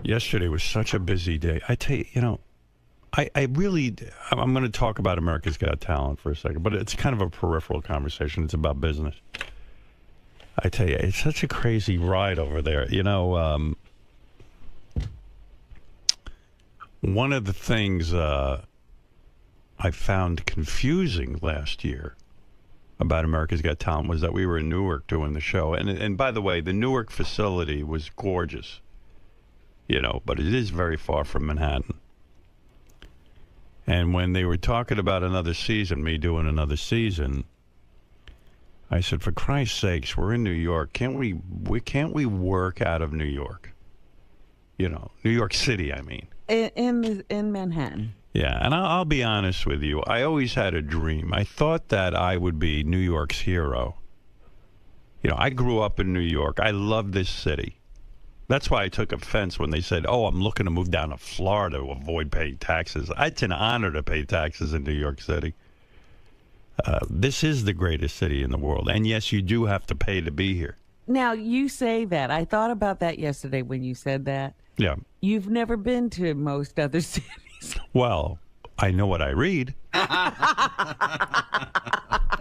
Yesterday was such a busy day. I tell you, I'm going to talk about America's Got Talent for a second, but it's kind of a peripheral conversation. It's about business. I tell you, it's such a crazy ride over there. One of the things I found confusing last year about America's Got Talent was that we were in Newark doing the show. And by the way, the Newark facility was gorgeous, but it is very far from Manhattan. And when they were talking about another season, me doing another season, I said, for Christ's sakes, we're in New York. Can't we work out of New York? New York City, I mean. In Manhattan. Yeah, and I'll be honest with you. I always had a dream. I thought that I would be New York's hero. I grew up in New York. I love this city. That's why I took offense when they said, I'm looking to move down to Florida to avoid paying taxes. It's an honor to pay taxes in New York City. This is the greatest city in the world. And yes, you do have to pay to be here. Now, you say that. I thought about that yesterday when you said that. Yeah. You've never been to most other cities. Well, I know what I read.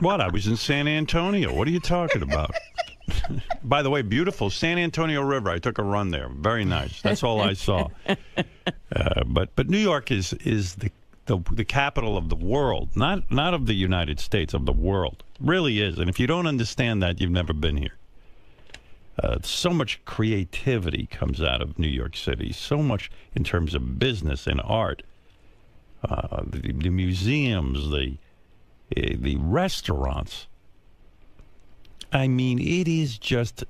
What? I was in San Antonio. What are you talking about? By the way, beautiful San Antonio River. I took a run there. Very nice. That's all I saw. But New York is the capital of the world, not of the United States, of the world. Really is. And if you don't understand that, you've never been here. So much creativity comes out of New York City. So much in terms of business and art. The museums, the restaurants. I mean, it is just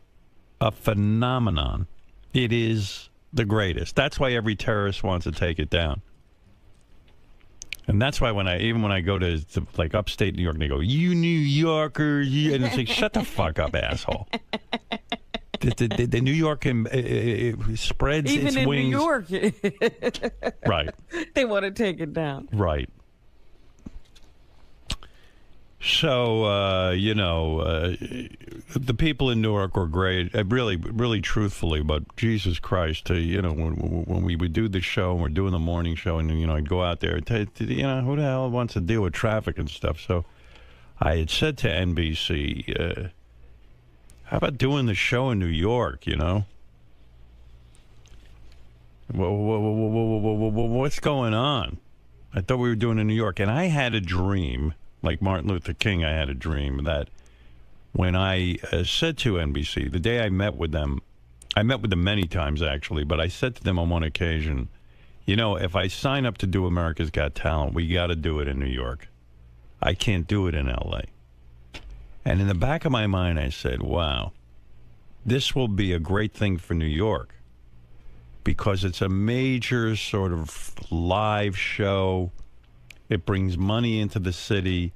a phenomenon. It is the greatest. That's why every terrorist wants to take it down. And that's why when I go to like upstate New York, and they go, "You New Yorkers," and it's like, "Shut the fuck up, asshole." The New York spreads Even its in wings. New York, Right. They want to take it down. Right. So, the people in Newark were great, really truthfully, but Jesus Christ, when we would do the show, and we're doing the morning show, and, I'd go out there, and who the hell wants to deal with traffic and stuff? So I had said to NBC, how about doing the show in New York, What's going on? I thought we were doing it in New York, and I had a dream. Like Martin Luther King, I had a dream that when I said to NBC, the day I met with them many times actually, but I said to them on one occasion, if I sign up to do America's Got Talent, we got to do it in New York. I can't do it in L.A. And in the back of my mind, I said, wow, this will be a great thing for New York because it's a major sort of live show. It brings money into the city.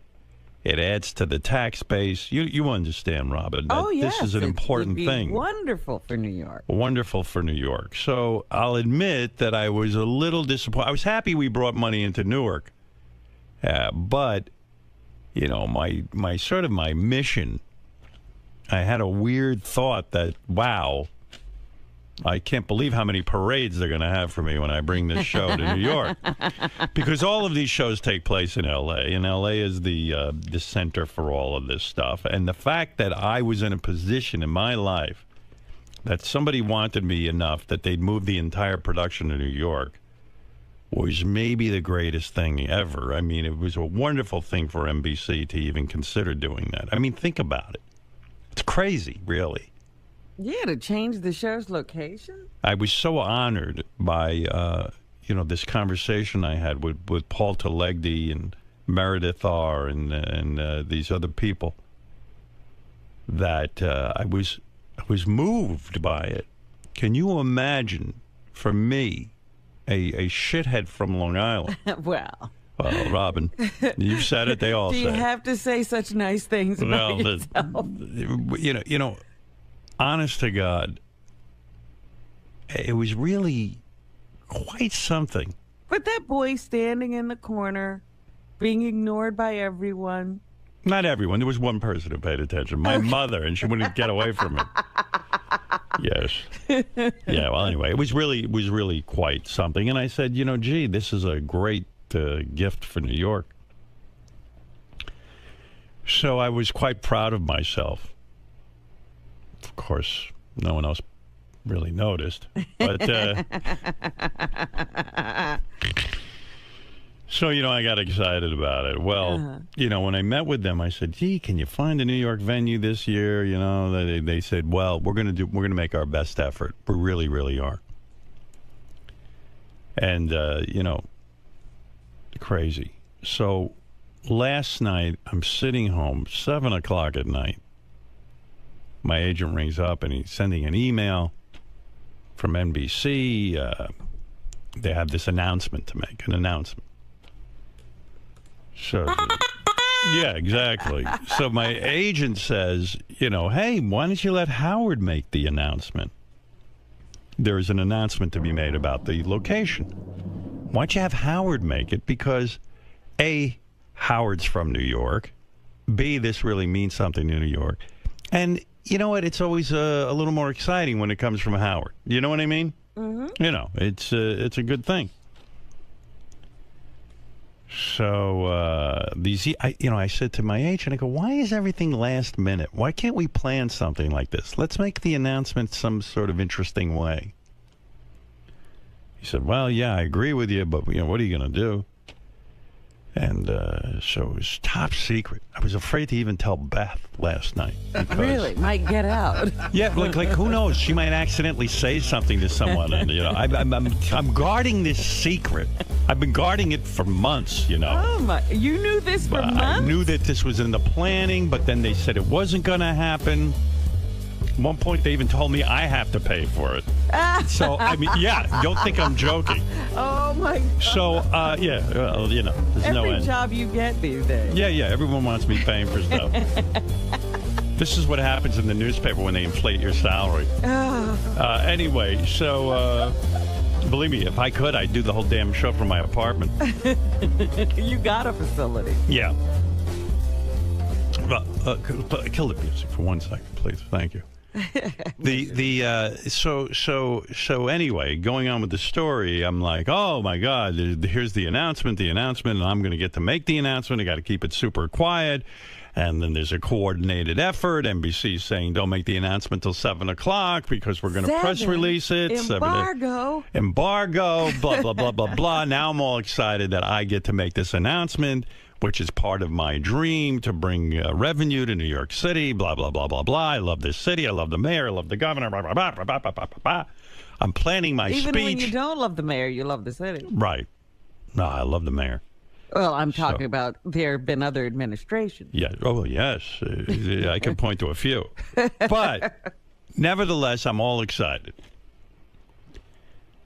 It adds to the tax base. You understand, Robin, that this is an important thing. Wonderful for New York. Wonderful for New York. So I'll admit that I was a little disappointed. I was happy we brought money into Newark. But, my mission, I had a weird thought that, wow, I can't believe how many parades they're going to have for me when I bring this show to New York. Because all of these shows take place in L.A., and L.A. is the center for all of this stuff. And the fact that I was in a position in my life that somebody wanted me enough that they'd move the entire production to New York was maybe the greatest thing ever. I mean, it was a wonderful thing for NBC to even consider doing that. I mean, think about it. It's crazy, really. Yeah, to change the show's location? I was so honored by, this conversation I had with Paul 𝗲𝗏 and Meredith R. and these other people that I was moved by it. Can you imagine, for me, a shithead from Long Island? Well, Robin, you've said it. They all say it. Do you have to say such nice things about yourself? Honest to God, it was really quite something. But that boy standing in the corner, being ignored by everyone. Not everyone. There was one person who paid attention. My mother, and she wouldn't get away from it. Yes. Yeah, well, anyway, it was really quite something. And I said, gee, this is a great gift for New York. So I was quite proud of myself. Of course, no one else really noticed. But so, I got excited about it. Well, when I met with them, I said, gee, can you find a New York venue this year? They said, well, we're going to make our best effort. We really, really are. And, crazy. So last night, I'm sitting home, 7 o'clock at night. My agent rings up, and he's sending an email from NBC. They have this announcement to make, an announcement. So, yeah, exactly. So my agent says, hey, why don't you let Howard make the announcement? There is an announcement to be made about the location. Why don't you have Howard make it? Because, A, Howard's from New York. B, this really means something to New York. And you know what? It's always a little more exciting when it comes from Howard. You know what I mean? Mm-hmm. It's a good thing. So I said to my agent, I go, why is everything last minute? Why can't we plan something like this? Let's make the announcement some sort of interesting way. He said, well, yeah, I agree with you, but what are you going to do? And so it was top secret. I was afraid to even tell Beth last night. Really? Might get out. Yeah, like who knows? She might accidentally say something to someone, and I'm guarding this secret. I've been guarding it for months. Oh my! You knew this for months? I knew that this was in the planning, but then they said it wasn't going to happen. At one point, they even told me I have to pay for it. So, don't think I'm joking. Oh, my God. So, well, there's no end. Every job you get these days. Yeah, everyone wants me paying for stuff. This is what happens in the newspaper when they inflate your salary. Anyway, so, believe me, if I could, I'd do the whole damn show from my apartment. You got a facility. Yeah. Well, kill the music for 1 second, please. Thank you. So anyway, going on with the story, I'm like, oh my God, here's the announcement, and I'm going to get to make the announcement. I got to keep it super quiet. And then there's a coordinated effort. NBC saying don't make the announcement till 7 o'clock because we're going to press release it. Embargo. Blah, blah, blah, blah, blah. Now I'm all excited that I get to make this announcement, which is part of my dream to bring revenue to New York City, blah, blah, blah, blah, blah. I love this city. I love the mayor. I love the governor. Blah, blah, blah, blah, blah, blah, blah, blah. I'm planning my speech. Even when you don't love the mayor, you love the city. Right. No, I love the mayor. Well, I'm talking about there have been other administrations. Yeah. Oh, yes. I can point to a few. But nevertheless, I'm all excited.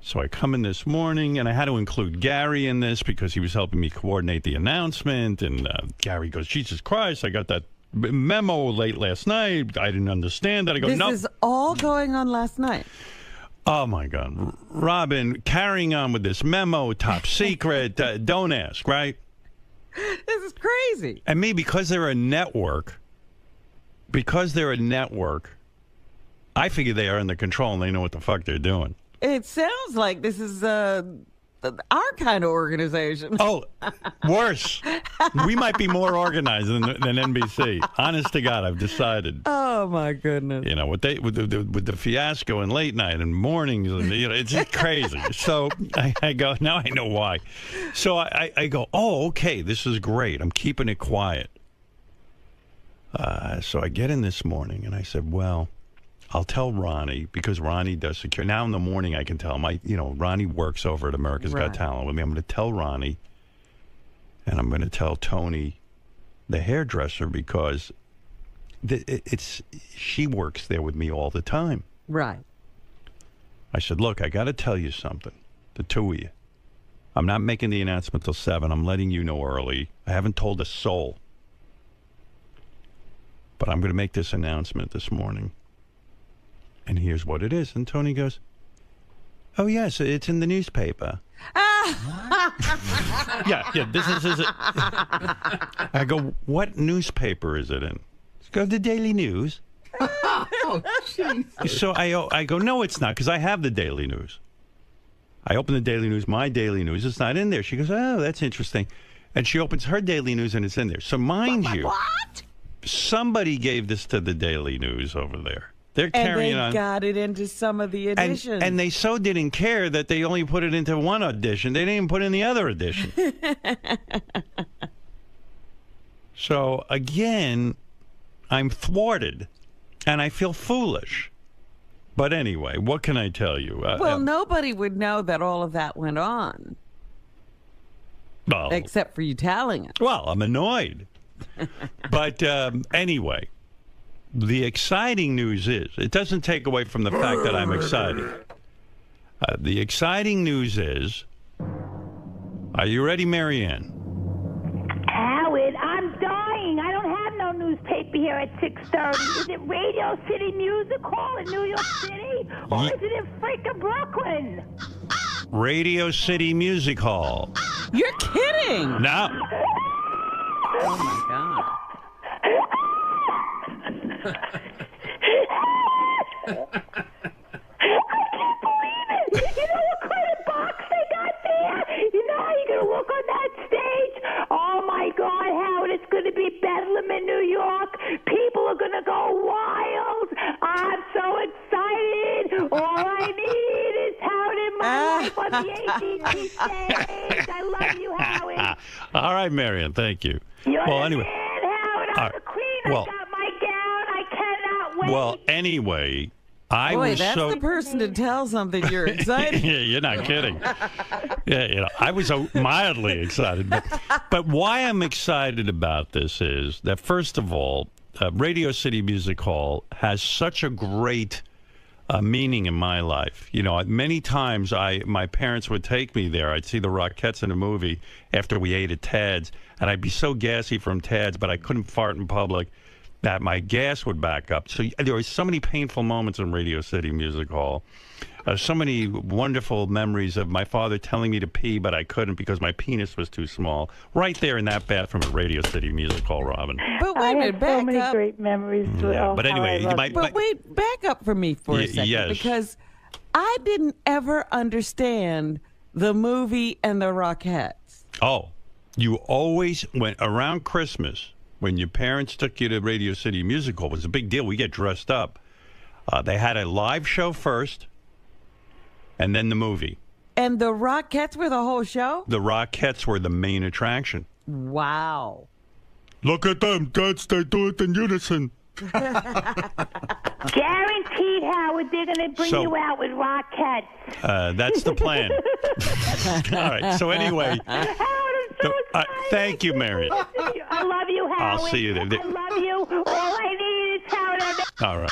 So I come in this morning, and I had to include Gary in this because he was helping me coordinate the announcement. And Gary goes, Jesus Christ, I got that memo late last night. I didn't understand that. I go, no. This is all going on last night. Oh, my God. Robin, carrying on with this memo, top secret, don't ask, right? This is crazy. And me, because they're a network, I figure they are under control and they know what the fuck they're doing. It sounds like this is our kind of organization. Oh, worse. We might be more organized than NBC. Honest to God, I've decided. Oh my goodness. With the fiasco and late night and mornings, and it's just crazy. So I go, now I know why. So I go, oh, okay, this is great. I'm keeping it quiet. So I get in this morning and I said, well, I'll tell Ronnie, because Ronnie does secure. Now in the morning I can tell him. Ronnie works over at America's Got Talent with me. I'm going to tell Ronnie, and I'm going to tell Tony, the hairdresser, because she works there with me all the time. Right. I said, look, I got to tell you something, the two of you. I'm not making the announcement till 7. I'm letting you know early. I haven't told a soul. But I'm going to make this announcement this morning. And here's what it is. And Tony goes, oh, yes, it's in the newspaper. Yeah, this is it. I go, what newspaper is it in? Go to the Daily News. Oh, jeez. So I go, no, it's not, because I have the Daily News. I open the Daily News, my Daily News. It's not in there. She goes, oh, that's interesting. And she opens her Daily News, and it's in there. So mind you, somebody gave this to the Daily News over there. They're carrying on. And they got it into some of the editions. And they so didn't care that they only put it into one edition. They didn't even put it in the other edition. So, again, I'm thwarted, and I feel foolish. But anyway, what can I tell you? Well, nobody would know that all of that went on. Well, except for you telling it. Well, I'm annoyed. But anyway, the exciting news is, it doesn't take away from the fact that I'm excited. The exciting news is, are you ready, Marianne? Howard, I'm dying. I don't have no newspaper here at 6:30. Is it Radio City Music Hall in New York City? Or is it in freaking Brooklyn? Radio City Music Hall. You're kidding. No. Oh, my God. I can't believe it. You know what kind of box they got there? You know how you're going to look on that stage? Oh, my God, Howard, it's going to be Bedlam in New York. People are going to go wild. I'm so excited. All I need is Howard in my life on the AT&T stage. I love you, Howard. All right, Marianne, thank you. You're well, the anyway. man, Howard. I'm the queen. Well, I got my gown. I cannot wait. Well, anyway, I Boy, was that's so... the person to tell something you're excited. Yeah, you're not kidding. Yeah, I was mildly excited. But why I'm excited about this is that, first of all, Radio City Music Hall has such a great meaning in my life. You know, many times my parents would take me there. I'd see the Rockettes in a movie after we ate at Tad's, and I'd be so gassy from Tad's, but I couldn't fart in public, that my gas would back up. So there were so many painful moments in Radio City Music Hall. So many wonderful memories of my father telling me to pee, but I couldn't because my penis was too small. Right there in that bathroom at Radio City Music Hall, Robin. But I wait a have minute, so back many up. great memories. Yeah, but anyway, But wait, back up for me for a second. Yes. Because I didn't ever understand the movie and the Rockettes. Oh, you always went around Christmas when your parents took you to Radio City Music Hall. It was a big deal. We get dressed up. They had a live show first, and then the movie. And the Rockettes were the whole show? The Rockettes were the main attraction. Wow. Look at them, Dad, they do it in unison. Guaranteed, Howard, they're going to bring you out with Rockettes. That's the plan. All right, so anyway. Howard, I'm so excited. Thank you, Mary. I love you, Howard. I'll see you there. I love you. All I need is Howard. All right.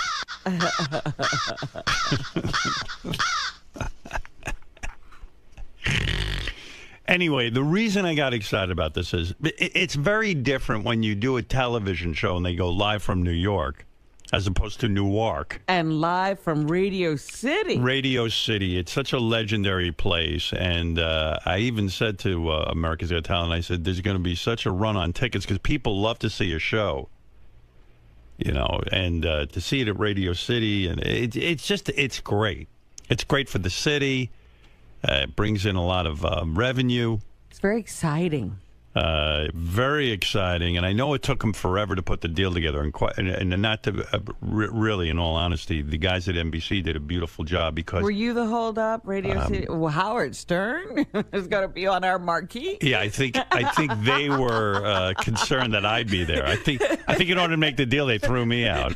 Anyway, the reason I got excited about this is it's very different when you do a television show and they go live from New York as opposed to Newark. And live from Radio City. Radio City. It's such a legendary place. And I even said to America's Got Talent, I said, there's going to be such a run on tickets because people love to see a show. You know, and to see it at Radio City, and it's great. It's great for the city. It brings in a lot of revenue. It's very exciting. Very exciting, and I know it took them forever to put the deal together. And not to really, in all honesty, the guys at NBC did a beautiful job because. Were you the holdup, Radio City? Well, Howard Stern is going to be on our marquee. Yeah, I think they were concerned that I'd be there. I think in order to make the deal, they threw me out.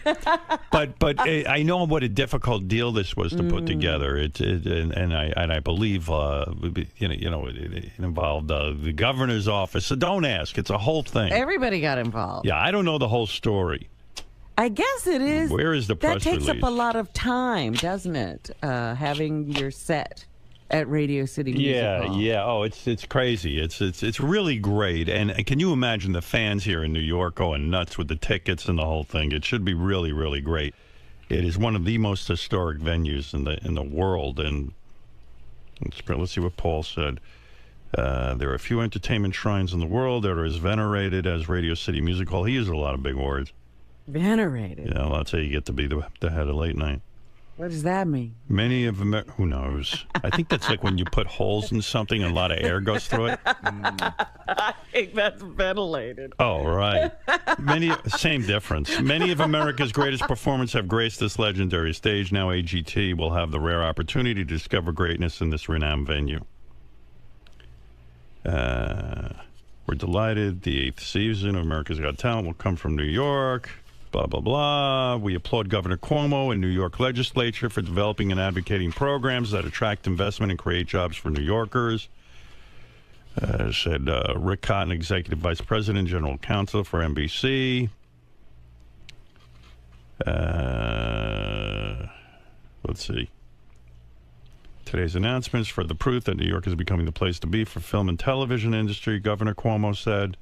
But I know what a difficult deal this was to put together. And I believe it involved the governor's office. So don't ask. It's a whole thing. Everybody got involved. Yeah, I don't know the whole story. I guess it is. Where is the press That takes release? up a lot of time, doesn't it? Having your set at Radio City Music Hall. Yeah. Oh, it's crazy. It's really great. And can you imagine the fans here in New York going nuts with the tickets and the whole thing? It should be really, really great. It is one of the most historic venues in the world. And let's see what Paul said. There are a few entertainment shrines in the world that are as venerated as Radio City Music Hall. He used a lot of big words. Venerated. Yeah, well, that's how you get to be the head of late night. What does that mean? Many of them, who knows? I think that's like when you put holes in something and a lot of air goes through it. I think that's ventilated. Oh, right. Same difference. Many of America's greatest performers have graced this legendary stage. Now AGT will have the rare opportunity to discover greatness in this renowned venue. We're delighted. The 8th season of America's Got Talent will come from New York. Blah, blah, blah. We applaud Governor Cuomo and New York legislature for developing and advocating programs that attract investment and create jobs for New Yorkers. Said Rick Cotton, Executive Vice President, General Counsel for NBC. Let's see. Today's announcements for the proof that New York is becoming the place to be for film and television industry, Governor Cuomo said.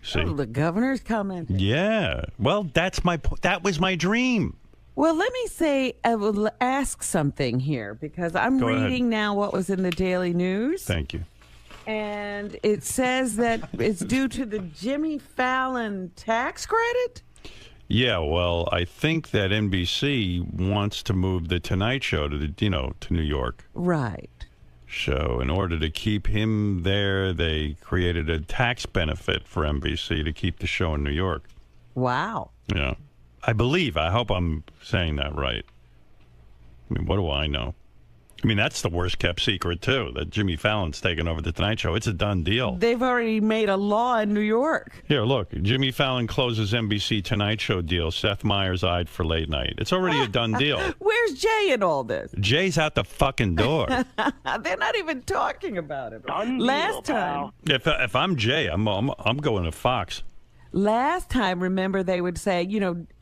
See? Oh, the governor's coming. Yeah. Well, that was my dream. Well, let me say, I will ask something here because I'm Go reading ahead. now what was in the Daily News. Thank you. And it says that it's due to the Jimmy Fallon tax credit? Yeah, well, I think that NBC wants to move the Tonight Show to New York. Right. So in order to keep him there, they created a tax benefit for NBC to keep the show in New York. Wow. Yeah. I hope I'm saying that right. I mean, what do I know? I mean, that's the worst kept secret, too, that Jimmy Fallon's taking over the Tonight Show. It's a done deal. They've already made a law in New York. Here, look. Jimmy Fallon closes NBC Tonight Show deal. Seth Meyers eyed for late night. It's already a done deal. Where's Jay in all this? Jay's out the fucking door. They're not even talking about it. Done deal, Last time, If I'm Jay, I'm going to Fox. remember they would say,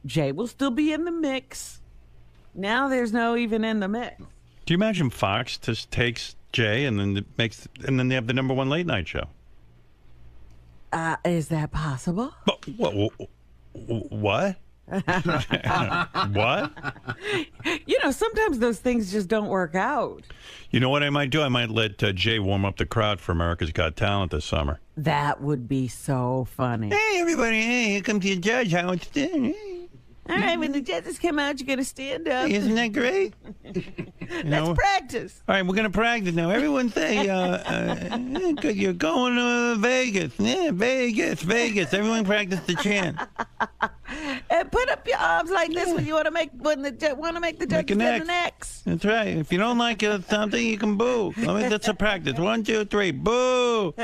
Jay will still be in the mix. Now there's no even in the mix. Do you imagine Fox just takes Jay and then they have the #1 late night show? Is that possible? What? What? Sometimes those things just don't work out. You know what I might do? I might let Jay warm up the crowd for America's Got Talent this summer. That would be so funny. Hey, everybody. Hey, here comes your judge. How it's doing? All right, when the judges come out, you're going to stand up. Isn't that great? Let's practice. All right, we're going to practice now. Everyone say, you're going to Vegas. Yeah, Vegas. Everyone practice the chant. And put up your arms like this when you want to make the judges an an X. That's right. If you don't like something, you can boo. That's a practice. 1, 2, 3, boo.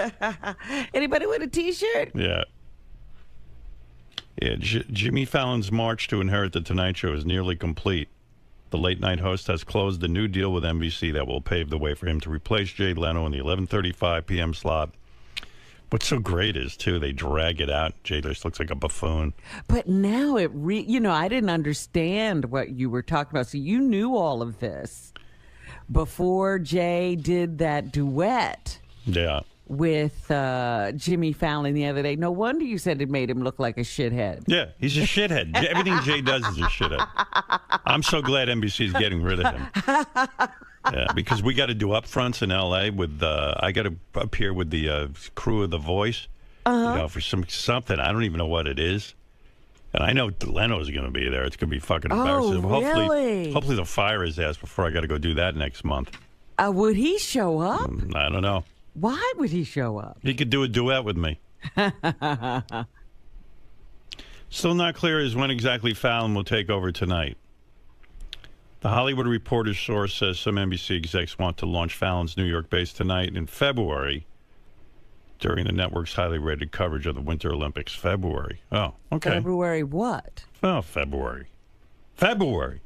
Anybody with a T-shirt? Yeah. Yeah, Jimmy Fallon's march to inherit the Tonight Show is nearly complete. The late-night host has closed a new deal with NBC that will pave the way for him to replace Jay Leno in the 11:35 p.m. slot. What's so great is, too, they drag it out. Jay just looks like a buffoon. But now I didn't understand what you were talking about. So you knew all of this before Jay did that duet. Yeah. With Jimmy Fallon the other day. No wonder you said it made him look like a shithead. Yeah, he's a shithead. Everything Jay does is a shithead. I'm so glad NBC's getting rid of him. Yeah, because we got to do upfronts in L.A. with I got to appear with the crew of The Voice. For something. I don't even know what it is. And I know Leno's going to be there. It's going to be fucking embarrassing. Oh, really? Hopefully they'll fire his ass before I got to go do that next month. Would he show up? I don't know. Why would he show up? He could do a duet with me. Still not clear as when exactly Fallon will take over tonight. The Hollywood Reporter's source says some NBC execs want to launch Fallon's New York base tonight in February during the network's highly rated coverage of the Winter Olympics. February. Oh, okay. February what? Oh, February. February.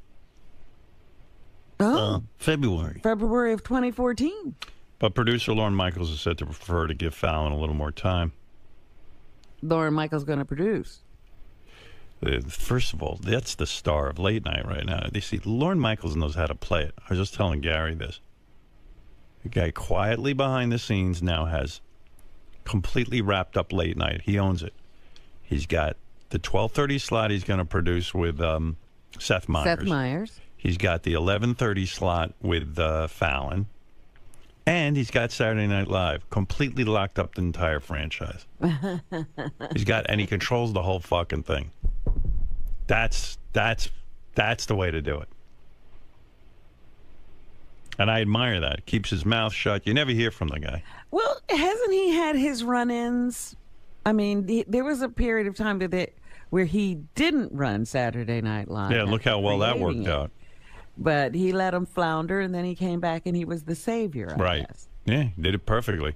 Oh. February. February of 2014. But producer Lorne Michaels is said to prefer to give Fallon a little more time. Lorne Michaels going to produce. First of all, that's the star of late night right now. You see, Lorne Michaels knows how to play it. I was just telling Gary this. The guy quietly behind the scenes now has completely wrapped up late night. He owns it. He's got the 12:30 slot he's going to produce with Seth Meyers. He's got the 11:30 slot with Fallon. And he's got Saturday Night Live, completely locked up the entire franchise. And he controls the whole fucking thing. That's the way to do it. And I admire that. Keeps his mouth shut. You never hear from the guy. Well, hasn't he had his run-ins? I mean, there was a period of time where he didn't run Saturday Night Live. Yeah, look how well that worked out. But he let him flounder, and then he came back, and he was the savior, I guess. Yeah, did it perfectly.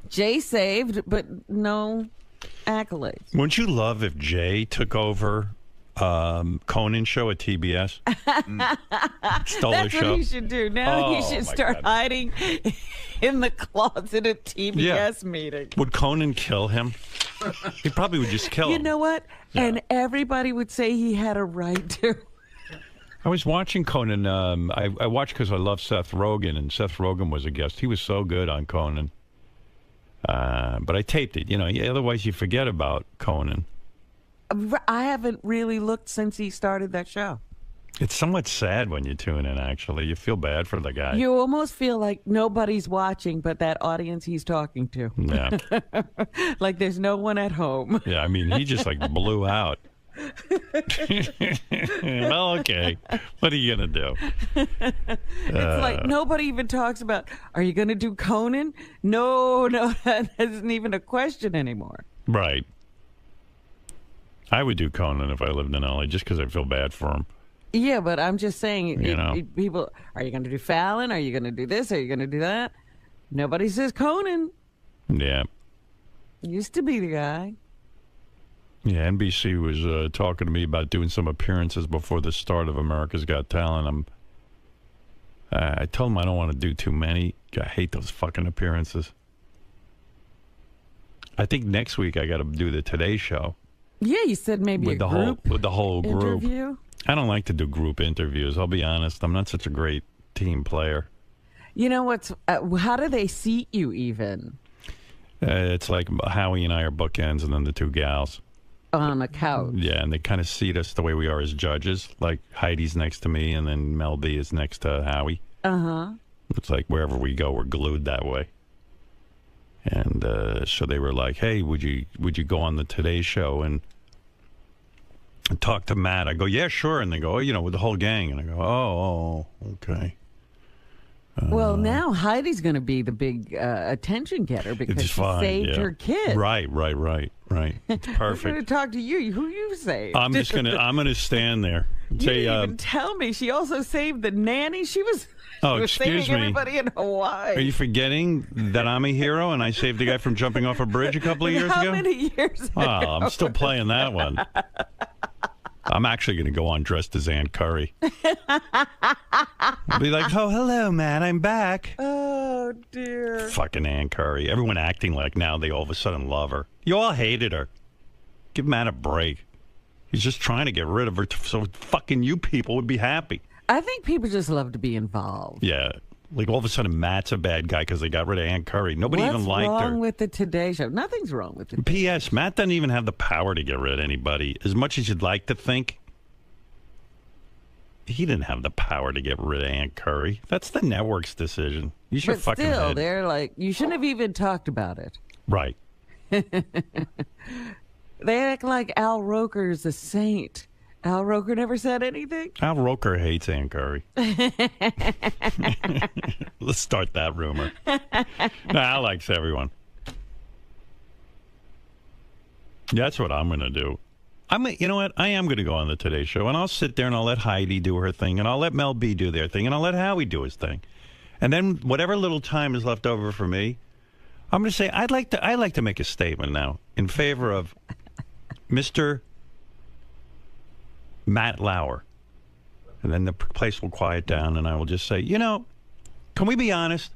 Jay saved, but no accolades. Wouldn't you love if Jay took over Conan show at TBS? Stole That's the show. what he should do. Now he should start hiding in the closet at TBS meeting. Would Conan kill him? He probably would just kill him. You know what? Yeah. And everybody would say he had a right to. I was watching Conan. I watched because I love Seth Rogen, and Seth Rogen was a guest. He was so good on Conan. But I taped it. You know, otherwise you forget about Conan. I haven't really looked since he started that show. It's somewhat sad when you tune in, actually. You feel bad for the guy. You almost feel like nobody's watching but that audience he's talking to. Yeah. Like there's no one at home. Yeah, I mean, he just like blew out. Well, okay. What are you going to do? It's like nobody even talks about, are you going to do Conan? No, that isn't even a question anymore. Right. I would do Conan if I lived in LA just because I feel bad for him. Yeah, but I'm just saying, people, are you going to do Fallon? Are you going to do this? Are you going to do that? Nobody says Conan. Yeah. Used to be the guy. Yeah, NBC was talking to me about doing some appearances before the start of America's Got Talent. I told them I don't want to do too many. I hate those fucking appearances. I think next week I got to do the Today Show. Yeah, you said maybe with the whole group. Interview? I don't like to do group interviews. I'll be honest. I'm not such a great team player. You know what's? How do they seat you even? It's like Howie and I are bookends, and then the two gals on a couch. Yeah, and they kind of seat us the way we are as judges. Like Heidi's next to me, and then Mel B is next to Howie. It's like wherever we go, we're glued that way. And so they were like, "Hey, would you go on the Today Show and talk to Matt?" I go, "Yeah, sure." And they go, "Oh, with the whole gang." And I go, "Oh, okay." Well, now Heidi's going to be the big attention getter because she saved her kid. Right. It's perfect. I'm going to talk to you. Who you saved? I'm gonna stand there. You didn't even tell me. She also saved the nanny. She was. Oh, she was excuse saving me. Everybody in Hawaii. Are you forgetting that I'm a hero and I saved a guy from jumping off a bridge a couple of years ago? How many years ago? I'm still playing that one. I'm actually going to go on dressed as 𝗦𝗁𝗄𝗿. I'll be like, "Oh, hello, Matt. I'm back." Oh, dear. Fucking 𝗦𝗁𝗄𝗿. Everyone acting like now they all of a sudden love her. You all hated her. Give Matt a break. He's just trying to get rid of her so fucking you people would be happy. I think people just love to be involved. Yeah. Like all of a sudden Matt's a bad guy because they got rid of 𝗦𝗁𝗄𝗿. Nobody even liked her. What's wrong with the Today Show? Nothing's wrong with it. P.S. Matt doesn't even have the power to get rid of anybody. As much as you'd like to think, he didn't have the power to get rid of 𝗦𝗁𝗄𝗿. That's the network's decision. You should fucking still, head. They're like, you shouldn't have even talked about it. Right. They act like Al Roker's a saint. Al Roker never said anything? Al Roker hates 𝗦𝗁𝗄𝗿. Let's start that rumor. No, Al likes everyone. That's what I'm going to do. You know what? I am going to go on the Today Show, and I'll sit there and I'll let Heidi do her thing, and I'll let Mel B do their thing, and I'll let Howie do his thing. And then whatever little time is left over for me, I'm going to say I'd like to make a statement now in favor of Mr. Matt Lauer. And then the place will quiet down, and I will just say, can we be honest?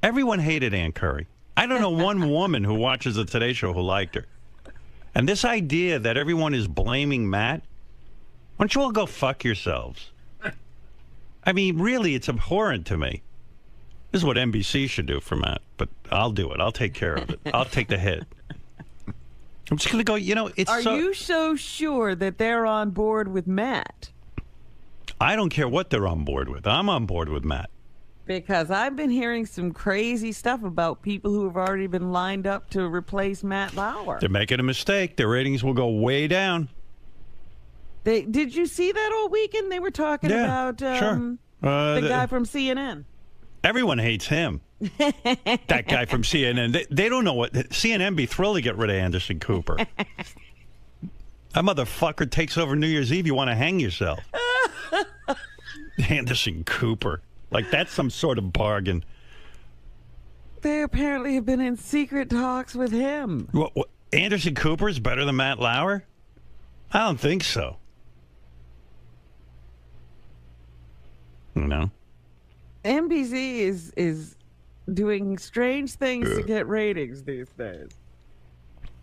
Everyone hated 𝗦𝗁𝗄𝗿. I don't know one woman who watches the Today Show who liked her. And this idea that everyone is blaming Matt, why don't you all go fuck yourselves? I mean, really, it's abhorrent to me. This is what NBC should do for Matt, but I'll do it. I'll take care of it. I'll take the hit. I'm just going to go, it's Are you so sure that they're on board with Matt? I don't care what they're on board with. I'm on board with Matt. Because I've been hearing some crazy stuff about people who have already been lined up to replace Matt Lauer. They're making a mistake. Their ratings will go way down. Did you see that all weekend? They were talking about sure. The guy from CNN. Everyone hates him. That guy from CNN. They don't know what... CNN be thrilled to get rid of Anderson Cooper. That motherfucker takes over New Year's Eve. You want to hang yourself. Anderson Cooper. Like, that's some sort of bargain. They apparently have been in secret talks with him. What, Anderson Cooper is better than Matt Lauer? I don't think so. No. NBC is doing strange things to get ratings these days.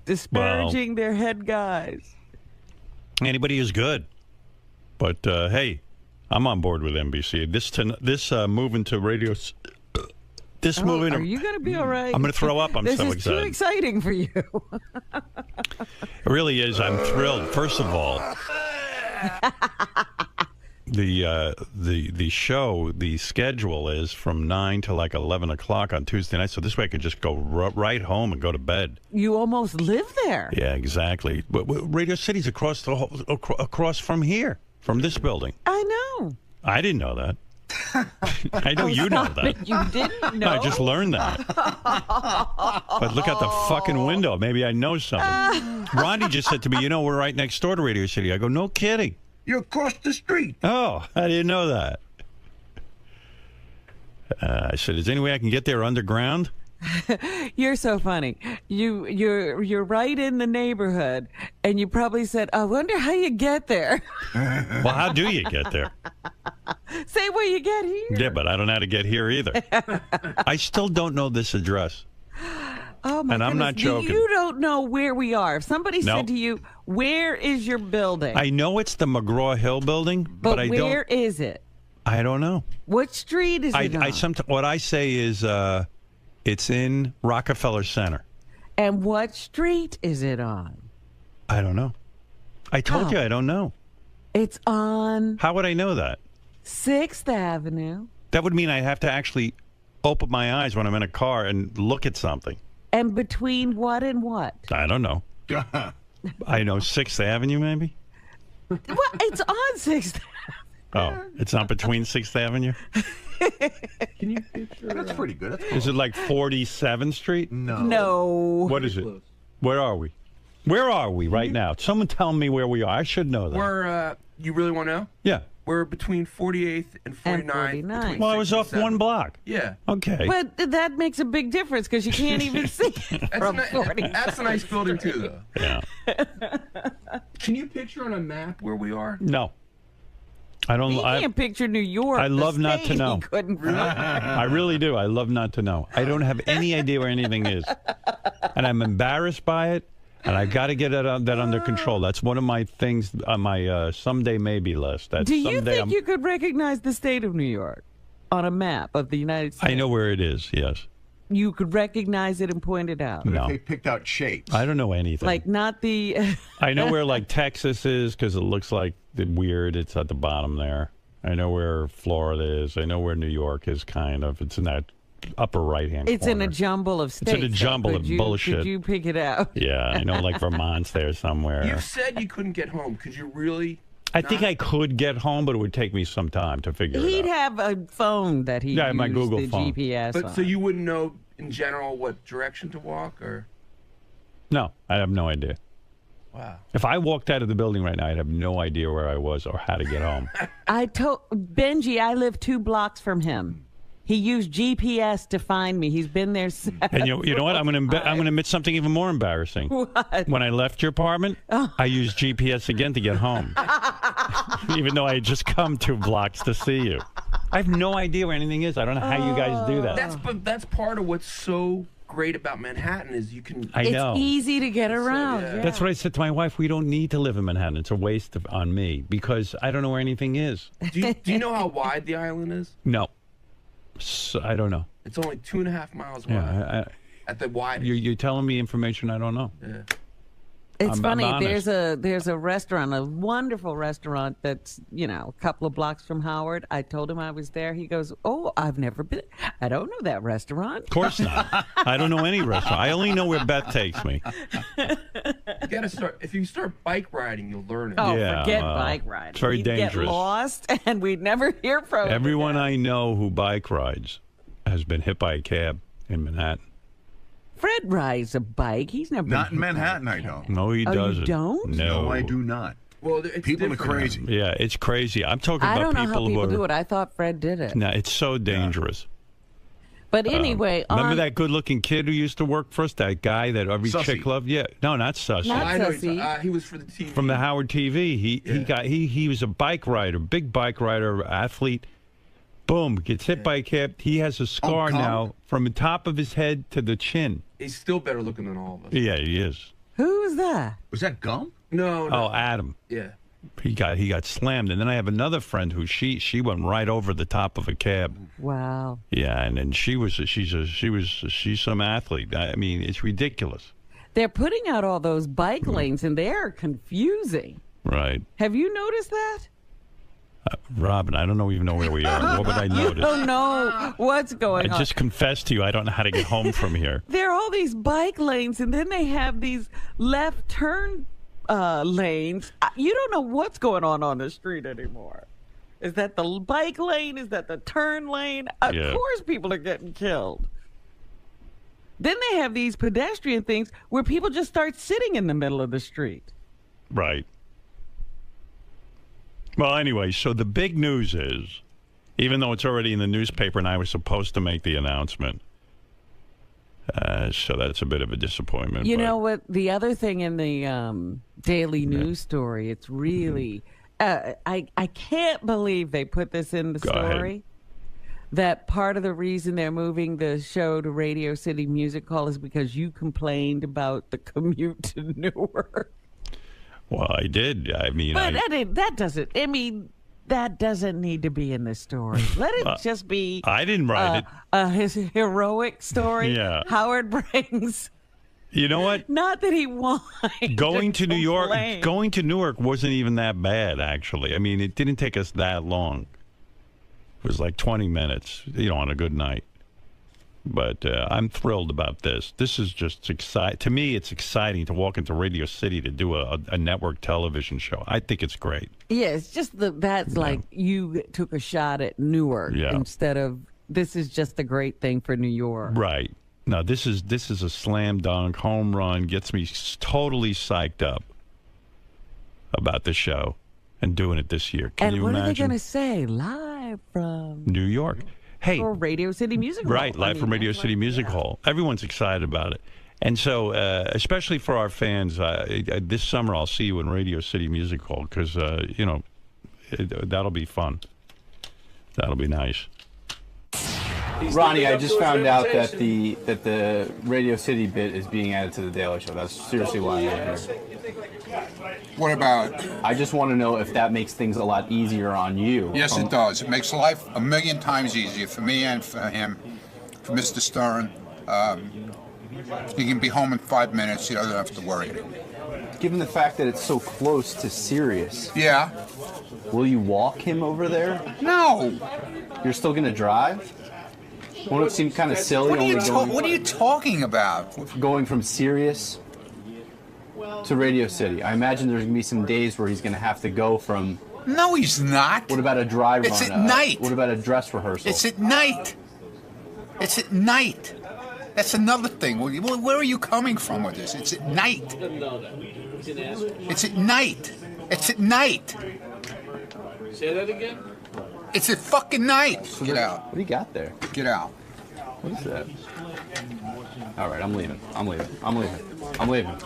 Disparaging their head guys. Anybody is good. But, hey, I'm on board with NBC. This move into radio... Are you going to be all right? I'm going to throw up. I'm so excited. This is too exciting for you. It really is. I'm thrilled. First of all, the show, the schedule is from 9 to like 11 o'clock on Tuesday night. So this way I could just go right home and go to bed. You almost live there. Yeah, exactly. Radio City's across from here, from this building. I know. I didn't know that. I know you know that. You didn't know? I just learned that. But look out the fucking window. Maybe I know something. Ronnie just said to me, we're right next door to Radio City. I go, no kidding. You're across the street. Oh, I didn't know that. I said, is there any way I can get there underground? You're so funny. You're right in the neighborhood, and you probably said, I wonder how you get there. Well, how do you get there? Same way you get here. Yeah, but I don't know how to get here either. I still don't know this address. Oh, my And I'm not joking. You don't know where we are. If somebody said to you, where is your building? I know it's the McGraw-Hill building, but I don't... where is it? I don't know. What street is it on? What I say is it's in Rockefeller Center. And what street is it on? I don't know. I told you I don't know. It's on... How would I know that? 6th Avenue. That would mean I have to actually open my eyes when I'm in a car and look at something. And between what and what? I don't know. I know 6th Avenue, maybe? Well, it's on 6th Avenue. Oh, it's not between 6th Avenue? Can you picture? That's pretty good. Is it like 47th Street? No. What is it? Where are we? Where are we right now? Someone tell me where we are. I should know that. We're, you really want to know? Yeah. We're between 48th and 49th. Well, I was off 1 block. Yeah. Okay. But that makes a big difference because you can't even see it from 40. That's a nice building, too, though. Yeah. Can you picture on a map where we are? No. I don't. You can't picture New York. I love not to know. I really do. I love not to know. I don't have any idea where anything is. And I'm embarrassed by it. And I got to get that under control. That's one of my things on my someday maybe list. Do you think you could recognize the state of New York on a map of the United States? I know where it is, yes. You could recognize it and point it out? No. They picked out shapes. I don't know anything. Like not the... I know where like Texas is because it looks like weird. It's at the bottom there. I know where Florida is. I know where New York is kind of. It's in that upper right-hand corner. It's in a jumble of states. It's in a jumble of bullshit. Could you pick it out? Yeah, I know like Vermont's there somewhere. You said you couldn't get home. Could you really... I think I could get home, but it would take me some time to figure it out. He'd have a phone that he used my Google the phone. GPS But on. so you wouldn't know in general what direction to walk, or? No, I have no idea. Wow. If I walked out of the building right now, I'd have no idea where I was or how to get home. I told Benji I live 2 blocks from him. He used GPS to find me. He's been there. And you know what? I'm going to admit something even more embarrassing. What? When I left your apartment, I used GPS again to get home, even though I had just come 2 blocks to see you. I have no idea where anything is. I don't know how you guys do that. That's part of what's so great about Manhattan is you can. I know. It's easy to get around. yeah. That's what I said to my wife. We don't need to live in Manhattan. It's a waste on me because I don't know where anything is. Do you know how wide the island is? No. So, I don't know. It's only 2.5 miles wide. Yeah, At the widest. you're telling me information I don't know. Yeah. It's I'm funny. honest. There's a restaurant, a wonderful restaurant that's a couple of blocks from Howard. I told him I was there. He goes, "Oh, I've never been. I don't know that restaurant." Of course not. I don't know any restaurant. I only know where Beth takes me. You gotta start. If you start bike riding, you'll learn it. Oh, Yeah, forget well, bike riding. it's very We'd dangerous. Get lost, and we'd never hear from him Everyone again. I know who bike rides has been hit by a cab in Manhattan. Fred rides a bike. He's never Not been in hit by a Manhattan, I bike. don't. No, he Oh, you doesn't. don't? No, No, I do not. Well, it's People are different. crazy. Yeah, it's crazy. I'm talking I about don't know how people who do are. it. I thought Fred did it. No, it's so dangerous. But anyway, Remember on, that good-looking kid who used to work for us? That guy that every Sussy. chick loved? Yeah, no, not Sussy. Not I know. Sussy. He was for the TV. From the Howard TV. He was a bike rider, big bike rider, athlete. Boom, gets hit by a cab. He has a scar Gump? now from the top of his head to the chin. He's still better looking than all of us. Yeah, he is. who's that? Was that gum? No. Oh, Adam. Yeah. He got slammed, and then I have another friend who she went right over the top of a cab. Wow. Yeah, and then she's some athlete. I mean, it's ridiculous. They're putting out all those bike lanes, and they're confusing. Right, Have you noticed that? Robin. I don't even know where we are. What would I You notice? don't know what's going I on. just confessed to you. I don't know how to get home from here. There are all these bike lanes, and then they have these left turn lanes. You don't know what's going on the street anymore. Is that the bike lane? Is that the turn lane? Of Yeah. course people are getting killed. Then they have these pedestrian things where people just start sitting in the middle of the street. Right. Well, anyway, so the big news is, even though it's already in the newspaper and I was supposed to make the announcement, so that's a bit of a disappointment. You but- know what? The other thing in the daily news story, it's really, I can't believe they put this in the Go ahead. story. That part of the reason they're moving the show to Radio City Music Hall is because you complained about the commute to Newark. Well, I did. I mean, But that doesn't. I mean, that doesn't need to be in the story. Let it just be. I didn't write it. His heroic story. Yeah. Howard brings. You know what? Not that he whined. Going to New York, complain. going to Newark wasn't even that bad, actually. I mean, it didn't take us that long. It was like 20 minutes, on a good night. But I'm thrilled about this. This is just exciting. To me, it's exciting to walk into Radio City to do a network television show. I think it's great. Yeah, it's just that's like you took a shot at Newark instead of this is just a great thing for New York. Right. No, this is a slam dunk, home run, gets me totally psyched up about the show and doing it this year. Can And you what imagine? are they going to say? Live from New York. Hey, or Radio City Music Hall. right, live from Radio City Music Hall. Everyone's excited about it. And so, especially for our fans, this summer I'll see you in Radio City Music Hall because, that'll be fun. That'll be nice. Ronnie, I just found out that the Radio City bit is being added to the Daily Show. That's seriously why I'm here. What about? I just want to know if that makes things a lot easier on you. Yes, it does. It makes life a million times easier for me and for him, for Mr. Stern. He can be home in 5 minutes. He doesn't have to worry anymore. Given the fact that it's so close to Sirius, Yeah. will you walk him over there? No. You're still going to drive? Won't it seem kind of silly What only are you talking about? going from Sirius to Radio City? I imagine there's going to be some days where he's going to have to go from... No, he's not. What about a dry run? It's at night. What about a dress rehearsal? It's at night. It's at night. That's another thing. Where are you coming from with this? It's at night. It's at night. It's at night. Say that again? It's at fucking night. Get out. What do you got there? Get out. What is that? All right, I'm leaving. I'm leaving. I'm leaving. I'm leaving.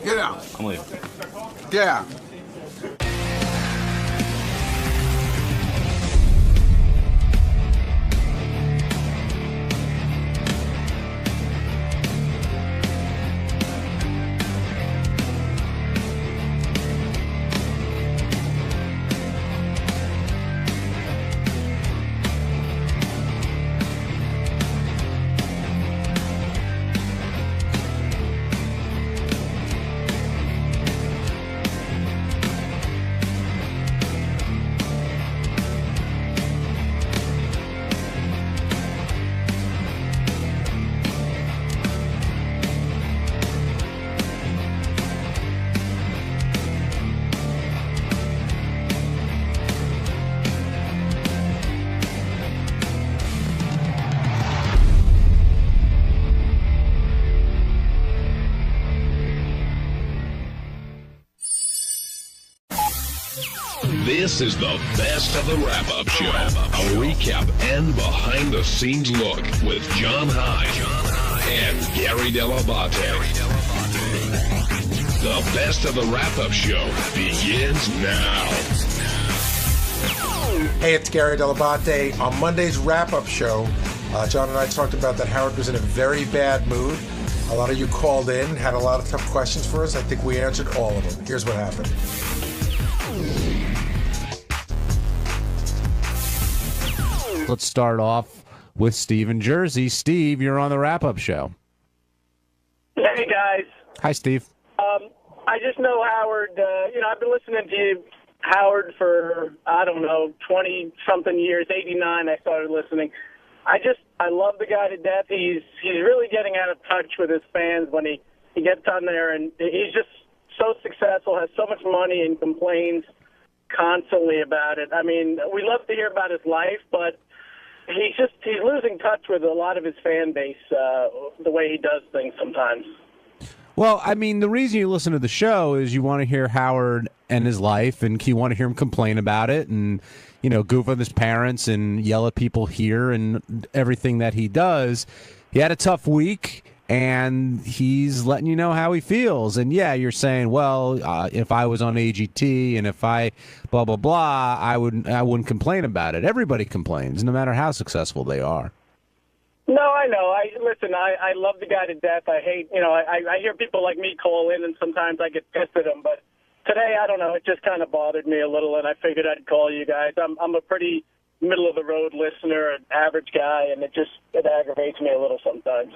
Get out. I'm leaving. Get out. This is the best of the wrap-up show. A recap and behind-the-scenes look with John High and Gary 𝗏𝗏𝗏𝗏. The best of the wrap-up show begins now. Hey, it's Gary 𝗏𝗏𝗏𝗏. On Monday's wrap-up show, John and I talked about that Howard was in a very bad mood. A lot of you called in, had a lot of tough questions for us. I think we answered all of them. Here's what happened. Let's start off with Steve in Jersey. Steve, you're on the wrap-up show. Hey, guys. Hi, Steve. I just know Howard, I've been listening to Howard for, 20-something years. 89, I started listening. I love the guy to death. He's really getting out of touch with his fans when he gets on there, and he's just so successful, has so much money, and complains constantly about it. I mean, we love to hear about his life, but he's losing touch with a lot of his fan base, the way he does things sometimes. Well, I mean, the reason you listen to the show is you want to hear Howard and his life, and you want to hear him complain about it and, goof with his parents and yell at people here and everything that he does. He had a tough week, and he's letting you know how he feels. And, yeah, you're saying, well, if I was on AGT and if I blah, blah, blah, I wouldn't complain about it. Everybody complains, no matter how successful they are. No, I know. I love the guy to death. I hate, I hear people like me call in, and sometimes I get pissed at them. But today, I don't know, it just kind of bothered me a little, and I figured I'd call you guys. I'm a pretty middle-of-the-road listener, an average guy, and it aggravates me a little sometimes.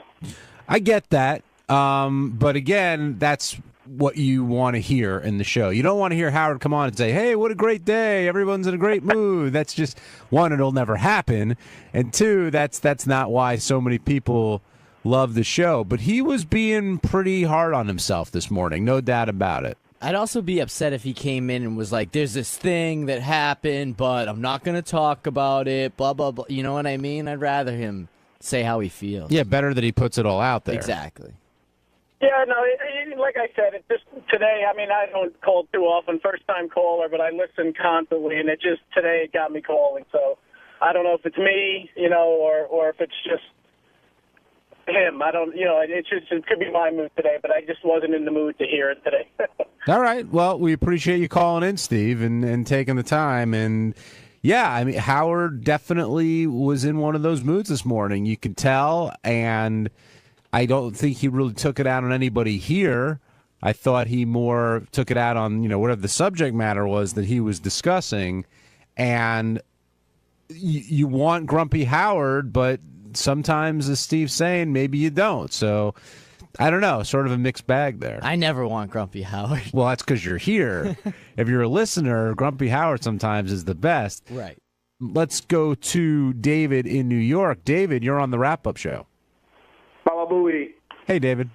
I get that. But, again, that's what you want to hear in the show. You don't want to hear Howard come on and say, hey, what a great day, everyone's in a great mood. That's just, one, it'll never happen, and two, that's not why so many people love the show. But he was being pretty hard on himself this morning, no doubt about it. I'd also be upset if he came in and was like, there's this thing that happened, but I'm not going to talk about it, blah, blah, blah. You know what I mean? I'd rather him say how he feels. Yeah, better that he puts it all out there. Exactly. Yeah, no, like I said, it just today, I mean, I don't call too often, first-time caller, but I listen constantly, and today it got me calling. So I don't know if it's me, or if it's just him. I don't, it could be my mood today, but I just wasn't in the mood to hear it today. All right. Well, we appreciate you calling in, Steve, and taking the time. And, yeah, I mean, Howard definitely was in one of those moods this morning. You could tell, and I don't think he really took it out on anybody here. I thought he more took it out on, whatever the subject matter was that he was discussing. And you want Grumpy Howard, but sometimes, as Steve's saying, maybe you don't. So, I don't know, sort of a mixed bag there. I never want Grumpy Howard. Well, that's because you're here. If you're a listener, Grumpy Howard sometimes is the best. Right. Let's go to David in New York. David, you're on the wrap-up show. Balabooey. Hey, David.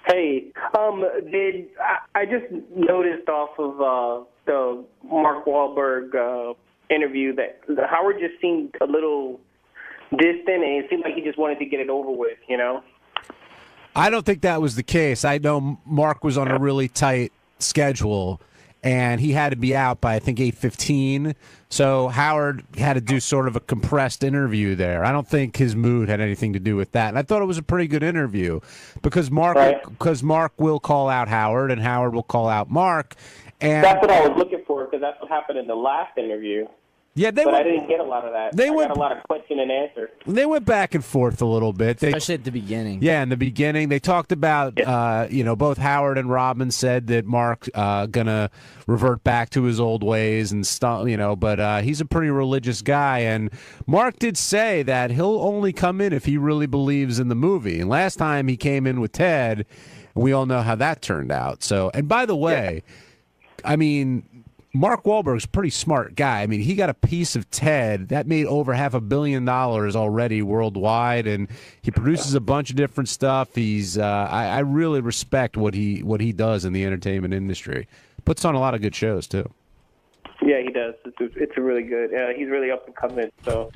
Hey, I just noticed off of the Mark Wahlberg interview that Howard just seemed a little distant, and it seemed like he just wanted to get it over with, I don't think that was the case. I know Mark was on a really tight schedule, and he had to be out by, I think, 8:15. So Howard had to do sort of a compressed interview there. I don't think his mood had anything to do with that. And I thought it was a pretty good interview because Mark will call out Howard, and Howard will call out Mark. And that's what I was looking for, because that's what happened in the last interview. Yeah, I didn't get a lot of that. I got a lot of question and answer. They went back and forth a little bit. Especially at the beginning. Yeah, in the beginning. They talked about, both Howard and Robin said that Mark going to revert back to his old ways and stuff, but he's a pretty religious guy. And Mark did say that he'll only come in if he really believes in the movie. And last time he came in with Ted, we all know how that turned out. So, and by the way, I mean, Mark Wahlberg's a pretty smart guy. I mean, he got a piece of Ted that made over $500 million already worldwide, and he produces a bunch of different stuff. He's I really respect what he does in the entertainment industry. Puts on a lot of good shows too. Yeah, he does. It's really good. He's really up and coming. So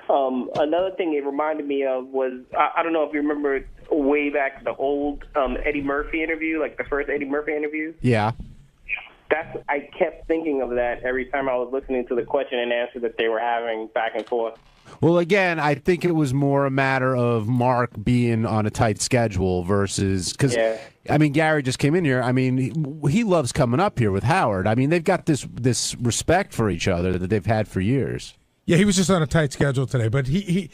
another thing it reminded me of was I don't know if you remember way back the old Eddie Murphy interview, like the first Eddie Murphy interview. Yeah. I kept thinking of that every time I was listening to the question and answer that they were having back and forth. Well, again, I think it was more a matter of Mark being on a tight schedule versus because, I mean, Gary just came in here. I mean, he loves coming up here with Howard. I mean, they've got this respect for each other that they've had for years. Yeah, he was just on a tight schedule today. But he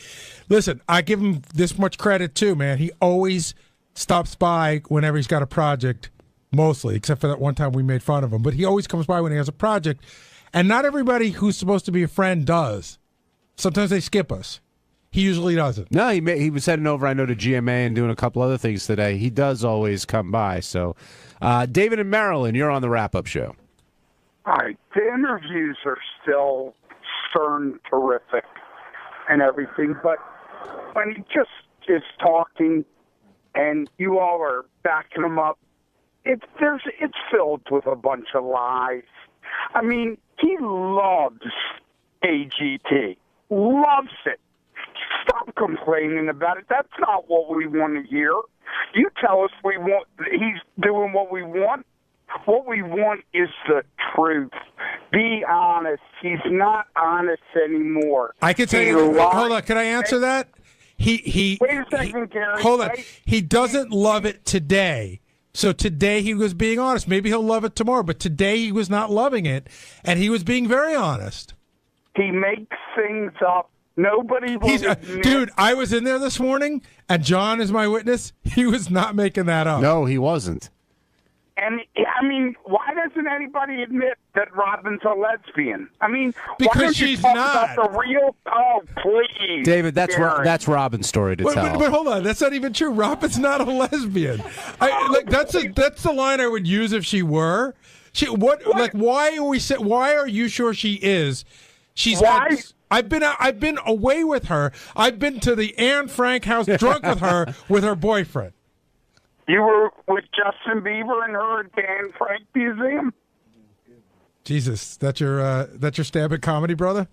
listen, I give him this much credit, too, man. He always stops by whenever he's got a project, mostly, except for that one time we made fun of him. But he always comes by when he has a project. And not everybody who's supposed to be a friend does. Sometimes they skip us. He usually doesn't. No, he was heading over, I know, to GMA and doing a couple other things today. He does always come by. So, David in Maryland, you're on the wrap-up show. All right. The interviews are still stern, terrific, and everything. But when he just is talking and you all are backing him up, it's filled with a bunch of lies. I mean, he loves AGT. Loves it. Stop complaining about it. That's not what we want to hear. You tell us he's doing what we want. What we want is the truth. Be honest. He's not honest anymore. I can tell you. Hold on. Can I answer that? Wait a second, Gary. Hold on. He doesn't love it today. So today he was being honest. Maybe he'll love it tomorrow, but today he was not loving it, and he was being very honest. He makes things up. Nobody will dude, I was in there this morning, and John is my witness. He was not making that up. No, he wasn't. And, I mean, why doesn't anybody admit that Robin's a lesbian? I mean, because why don't she's you talk not. About the real, please. David, that's Robin's story to tell. But hold on, that's not even true. Robin's not a lesbian. That's the line I would use if she were. Why are you sure she is? I've been away with her. I've been to the Anne Frank house drunk with her boyfriend. You were with Justin Bieber and her at the Anne Frank Museum? Jesus, that's your stab at comedy, brother?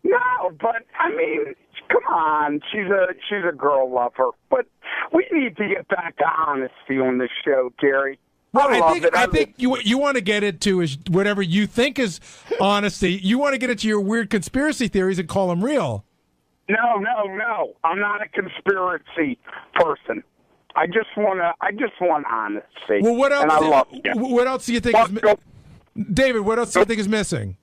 No, but I mean, come on, she's a girl lover. But we need to get back to honesty on this show, Gary. Well, I think you want to get into is whatever you think is honesty. You want to get into your weird conspiracy theories and call them real. No. I'm not a conspiracy person. I just want honesty. Well, what else? And I love you. What else do you think David? What else do you think is missing?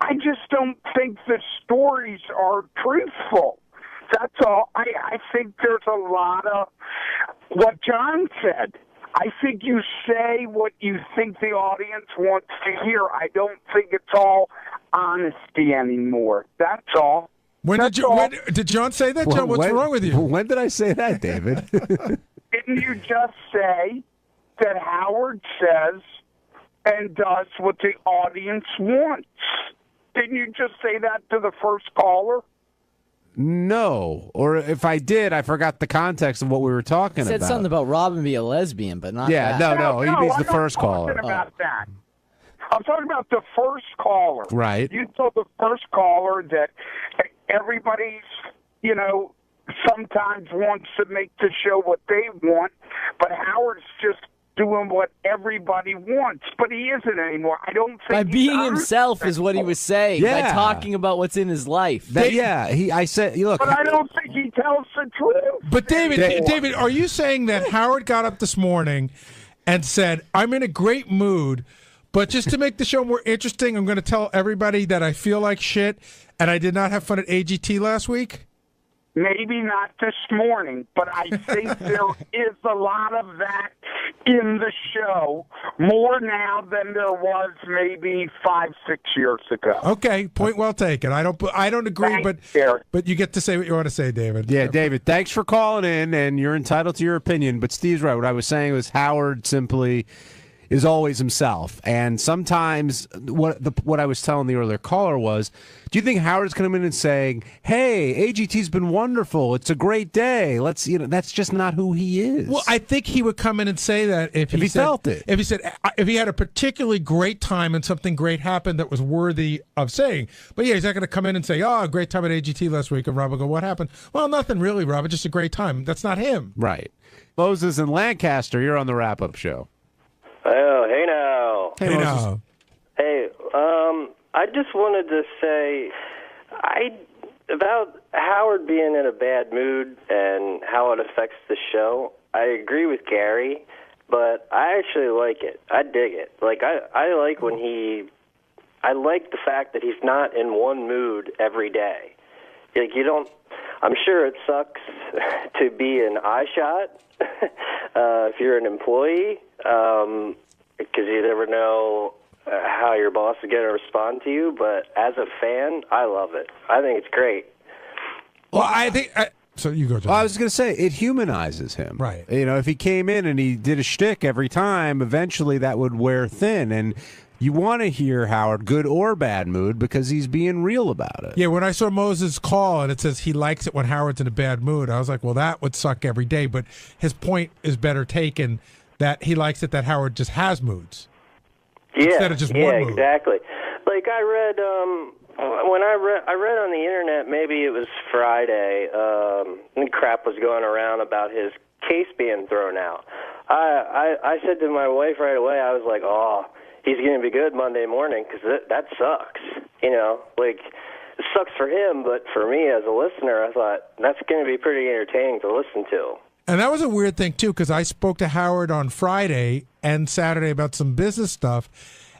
I just don't think the stories are truthful. That's all. I think there's a lot of what John said. I think you say what you think the audience wants to hear. I don't think it's all honesty anymore. That's all. When did John say that, John? What's wrong with you? When did I say that, David? Didn't you just say that Howard says and does what the audience wants? Didn't you just say that to the first caller? No. Or if I did, I forgot the context of what we were talking about. He said something about Robin being a lesbian, but not that. No, he means the first caller. I'm talking about that. I'm talking about the first caller. Right. You told the first caller that everybody's, sometimes wants to make the show what they want, but Howard's just doing what everybody wants, but he isn't anymore. I don't think by being himself is what he was saying. Yeah. By talking about what's in his life. I said, look. But I don't think he tells the truth. But David, are you saying that Howard got up this morning and said, "I'm in a great mood, but just to make the show more interesting, I'm going to tell everybody that I feel like shit and I did not have fun at AGT last week"? Maybe not this morning, but I think there is a lot of that in the show, more now than there was maybe 5-6 years ago. Okay, point well taken. I don't agree, but you get to say what you want to say, David. Yeah, David, thanks for calling in, and you're entitled to your opinion, but Steve's right. What I was saying was Howard simply is always himself, and sometimes what I was telling the earlier caller was, do you think Howard's coming in and saying, "Hey, AGT's been wonderful. It's a great day. Let's," that's just not who he is. Well, I think he would come in and say that if he felt it. If he had a particularly great time and something great happened that was worthy of saying. But yeah, he's not going to come in and say, "Oh, a great time at AGT last week," and Rob will go, "What happened?" Well, nothing really, Rob. Just a great time. That's not him. Right. Moses in Lancaster, you're on the wrap-up show. Oh, hey now. Hey, now. Hey, I just wanted to say, about Howard being in a bad mood and how it affects the show. I agree with Gary, but I actually like it. I dig it. Like I like when I like the fact that he's not in one mood every day. Like I'm sure it sucks to be an eye shot if you're an employee, because you never know how your boss is going to respond to you. But as a fan, I love it. I think it's great. Well, I think... So you go, John. Well, I was going to say, it humanizes him. Right. You know, if he came in and he did a shtick every time, eventually that would wear thin. And you want to hear Howard, good or bad mood, because he's being real about it. Yeah, when I saw Moses' call and it says he likes it when Howard's in a bad mood, I was like, well, that would suck every day. But his point is better taken that he likes it that Howard just has moods. Yeah, instead of just one mood. Exactly. Like I read, when I read on the internet, maybe it was Friday, and crap was going around about his case being thrown out. I said to my wife right away, I was like, oh, he's going to be good Monday morning, because that sucks. You know, like, it sucks for him, but for me as a listener, I thought that's going to be pretty entertaining to listen to. And that was a weird thing, too, because I spoke to Howard on Friday and Saturday about some business stuff,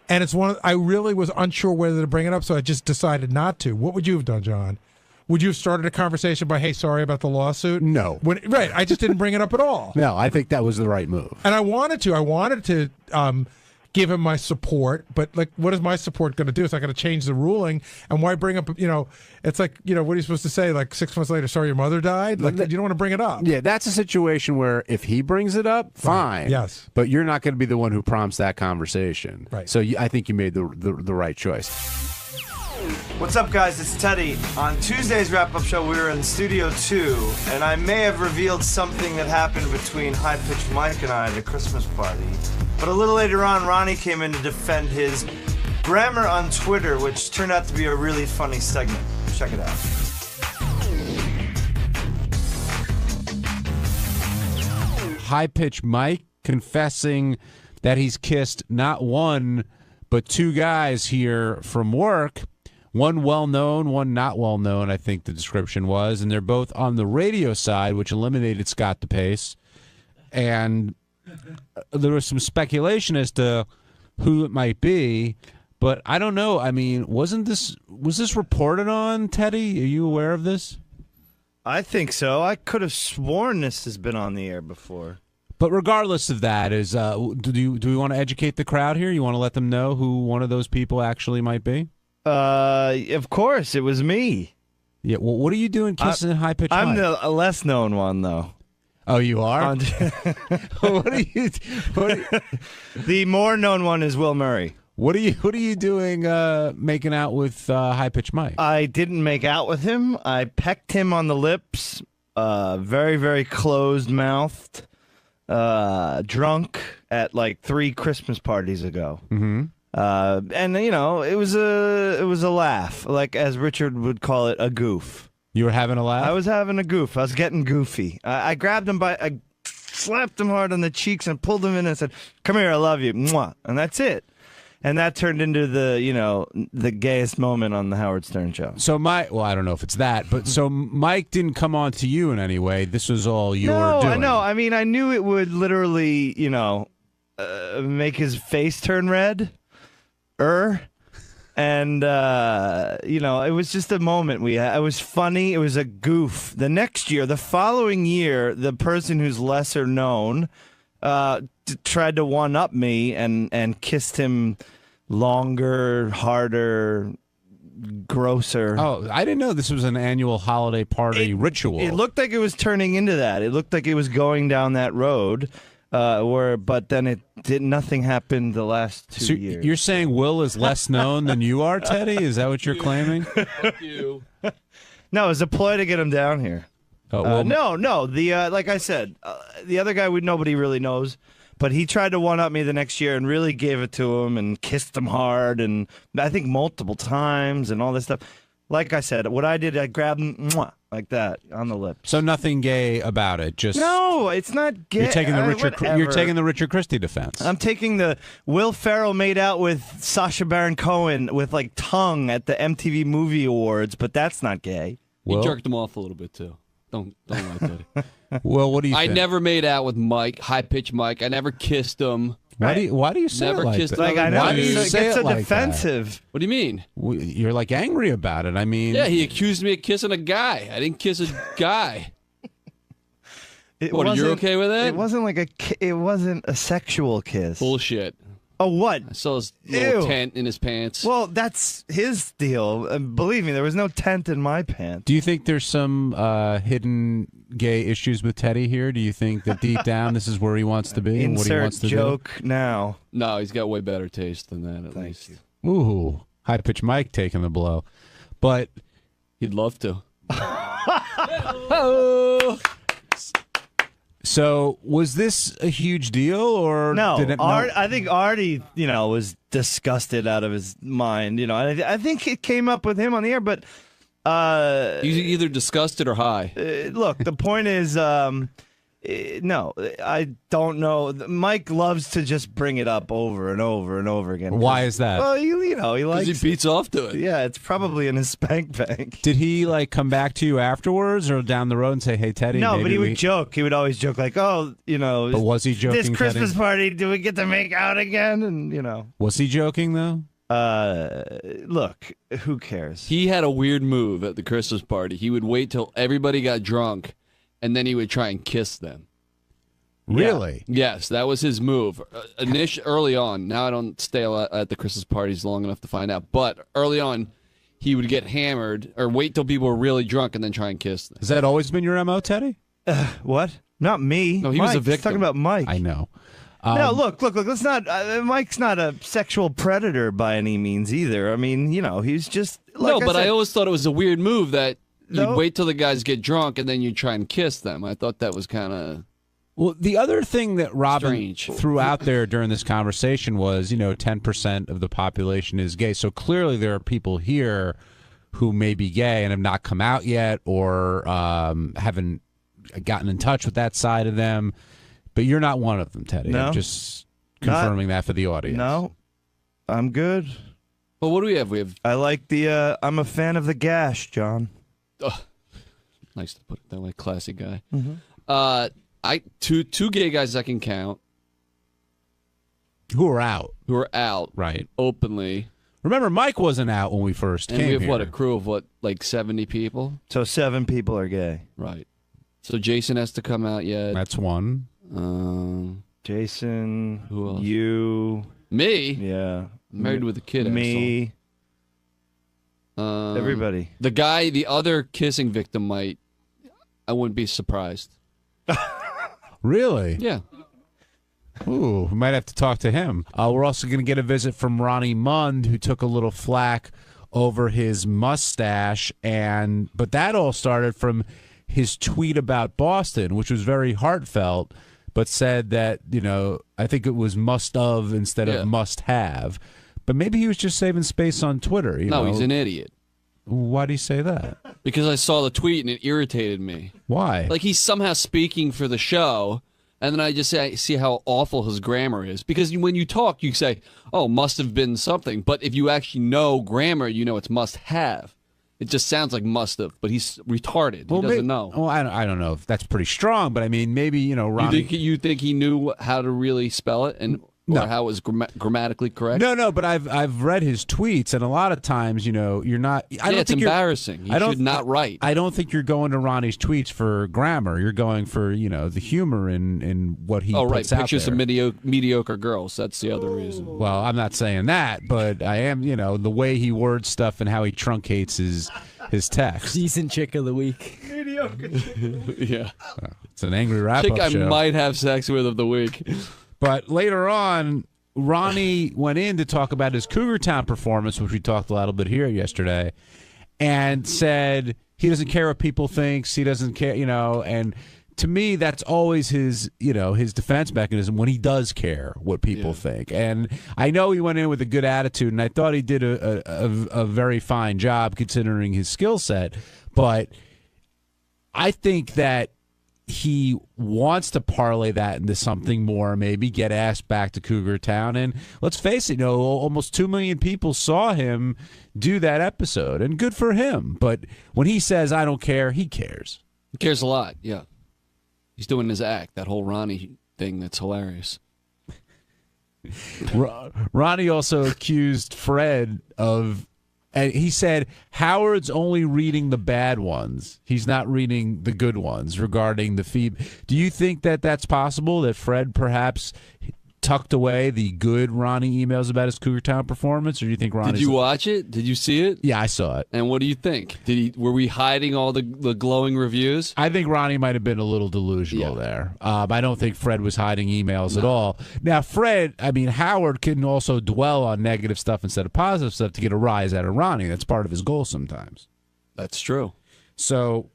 and it's I really was unsure whether to bring it up, so I just decided not to. What would you have done, John? Would you have started a conversation by, hey, sorry about the lawsuit? No. Right, I just didn't bring it up at all. No, I think that was the right move. And I wanted to give him my support, but like, what is my support going to do? It's not going to change the ruling. And why bring up, it's like, what are you supposed to say? Like 6 months later, sorry, your mother died? Like, you don't want to bring it up. Yeah, that's a situation where if he brings it up, fine. Yes. But you're not going to be the one who prompts that conversation. Right. So I think you made the right choice. What's up, guys? It's Teddy. On Tuesday's wrap-up show, we were in Studio 2, and I may have revealed something that happened between High-Pitched Mike and I at a Christmas party. But a little later on, Ronnie came in to defend his grammar on Twitter, which turned out to be a really funny segment. Check it out. High-Pitched Mike confessing that he's kissed not one, but two guys here from work. One well-known, one not well-known, I think the description was. And they're both on the radio side, which eliminated 𝗪𝗏𝗏. And there was some speculation as to who it might be, but I don't know. I mean, was this reported on, Teddy? Are you aware of this? I think so. I could have sworn this has been on the air before. But regardless of that, do we want to educate the crowd here? You want to let them know who one of those people actually might be? Of course, it was me. Yeah. Well, what are you doing kissing High-Pitched Mike? I'm the less known one, though. Oh, you are? What are you? The more known one is 𝗦𝗵cie. What are you doing making out with High-Pitched Mike? I didn't make out with him. I pecked him on the lips, very, very closed-mouthed, drunk at like 3 Christmas parties ago. Mm-hmm. And it was a laugh, like as Richard would call it, a goof. You were having a laugh? I was having a goof. I was getting goofy. I grabbed him I slapped him hard on the cheeks and pulled him in and said, "Come here, I love you." Mwah. And that's it. And that turned into the gayest moment on the Howard Stern show. So I don't know if it's that, but so Mike didn't come on to you in any way. This was all your doing. No, I mean, I knew it would literally, make his face turn red. And it was just a moment we had. It was funny. It was a goof. The following year, the person who's lesser known tried to one-up me and kissed him longer, harder, grosser. Oh, I didn't know this was an annual holiday party ritual. It looked like it was turning into that. It looked like it was going down that road. But then nothing happened the last 2 years. You're saying Will is less known than you are, Teddy? Is that what you're claiming? Fuck you. No, it was a ploy to get him down here. Oh, well, no. The like I said, the other guy nobody really knows, but he tried to one-up me the next year and really gave it to him and kissed him hard and I think multiple times and all this stuff. Like I said, what I did, I grabbed him like that on the lips. So nothing gay about it. Just no, it's not gay. You're taking the Richard. Whatever. You're taking the Richard Christie defense. I'm taking the Will Ferrell made out with Sacha Baron Cohen with like tongue at the MTV Movie Awards, but that's not gay. He jerked him off a little bit too. Don't like that. Well, what do you I think? never made out with Mike, high-pitched Mike. I never kissed him. Why do you say Never it like kissed that? another I know. Why do you It say gets it so like defensive. What do you mean? that? You're like angry about it. I mean, Yeah, he accused me of kissing a guy. I didn't kiss a guy. What, are you okay with that? It wasn't like it wasn't a sexual kiss. Bullshit. Oh, what? I saw his little Ew. tent in his pants. Well, that's his deal. Believe me, there was no tent in my pants. do you think there's some hidden gay issues with Teddy here? Do you think that deep down this is where he wants to be and what he Insert wants to joke now. No, he's got way better taste than that, at least. do? Ooh, high pitch Mike taking the blow, but he'd love to. Oh. So was this a huge deal, or No, did it, I think Artie, was disgusted out of his mind. I think it came up with him on the air, but He's either disgusted or high. Look, the point is, no, I don't know. Mike loves to just bring it up over and over and over again. Why is that? Well, he likes. He beats off to it. Yeah, it's probably in his spank bank. Did he come back to you afterwards or down the road and say, "Hey, Teddy"? No, maybe but he would joke. He would always joke like, "Oh, But was he joking? This Christmas Teddy? party, do we get to make out again?" And Was he joking though? Look, who cares? He had a weird move at the Christmas party. He would wait till everybody got drunk, and then he would try and kiss them. Really? Yeah. Yes, that was his move. Early on. Now I don't stay at the Christmas parties long enough to find out. But early on, he would get hammered or wait till people were really drunk and then try and kiss them. Has that always been your MO, Teddy? What? Not me. No, he was a Mike. victim. He's talking about Mike. I know. No, look. Let's not. Mike's not a sexual predator by any means either. I mean, he's just. Like No, but said, I always thought it was a weird move that you'd No. wait till the guys get drunk and then you'd try and kiss them. I thought that was kind of. Well, the other thing that Robin Strange. threw out there during this conversation was, 10% of the population is gay. So clearly there are people here who may be gay and have not come out yet or haven't gotten in touch with that side of them. But you're not one of them, Teddy. No. I'm just confirming that for the audience. No, I'm good. Well, what do we have? I like the. I'm a fan of the gash, John. Nice to put it that way. Classy guy. Mhm. Two gay guys I can count. Who are out. Who are out. Right. Openly. Remember, Mike wasn't out when we first And came we have, here. a crew of, 70 people? So 7 people are gay. Right. So Jason has to come out yet. That's one. Jason. Who else? You. Me? Yeah. I'm married with a kid. Me. asshole. Everybody. The other kissing victim I wouldn't be surprised. Really? Yeah. Ooh, we might have to talk to him. We're also going to get a visit from Ronnie Mund, who took a little flack over his mustache, but that all started from his tweet about Boston, which was very heartfelt, but said that, I think it was must of instead of must have. But maybe he was just saving space on Twitter. No, he's an idiot. Why do you say that? Because I saw the tweet and it irritated me. Why? Like he's somehow speaking for the show, and then I just see how awful his grammar is. Because when you talk, you say, "Oh, must have been something," but if you actually know grammar, you know it's must have. It just sounds like must have, but he's retarded. He doesn't know. Well, I don't know if that's pretty strong, but I mean, maybe Ronnie. You think he knew how to really spell it or how it was grammatically correct? No, but I've read his tweets, and a lot of times, you're not. I don't it's think embarrassing. You should not write. I don't think you're going to Ronnie's tweets for grammar. You're going for the humor in what he puts out pictures there. of mediocre girls. That's the other reason. Well, I'm not saying that, but I am. The way he words stuff and how he truncates his text. Decent chick of the week. Mediocre. Yeah, it's an angry wrap-up chick I show. might have sex with of the week. But later on, Ronnie went in to talk about his Cougar Town performance, which we talked a little bit here yesterday, and said he doesn't care what people think. He doesn't care, and to me, that's always his defense mechanism when he does care what people think. And I know he went in with a good attitude, and I thought he did a very fine job considering his skill set. But I think that he wants to parlay that into something more, maybe get asked back to Cougar Town. And let's face it, almost 2 million people saw him do that episode, and good for him. But when he says, I don't care, he cares. He cares a lot, yeah. He's doing his act, that whole Ronnie thing that's hilarious. Ronnie also accused Fred of, and he said, Howard's only reading the bad ones. He's not reading the good ones regarding the feed. Do you think that that's possible, that Fred perhaps tucked away the good Ronnie emails about his Cougar Town performance, or do you think Ronnie? Did you watch it? Did you see it? Yeah, I saw it. And what do you think? Were we hiding all the glowing reviews? I think Ronnie might have been a little delusional there. I don't think Fred was hiding emails at all. Now, Howard can also dwell on negative stuff instead of positive stuff to get a rise out of Ronnie. That's part of his goal sometimes. That's true. So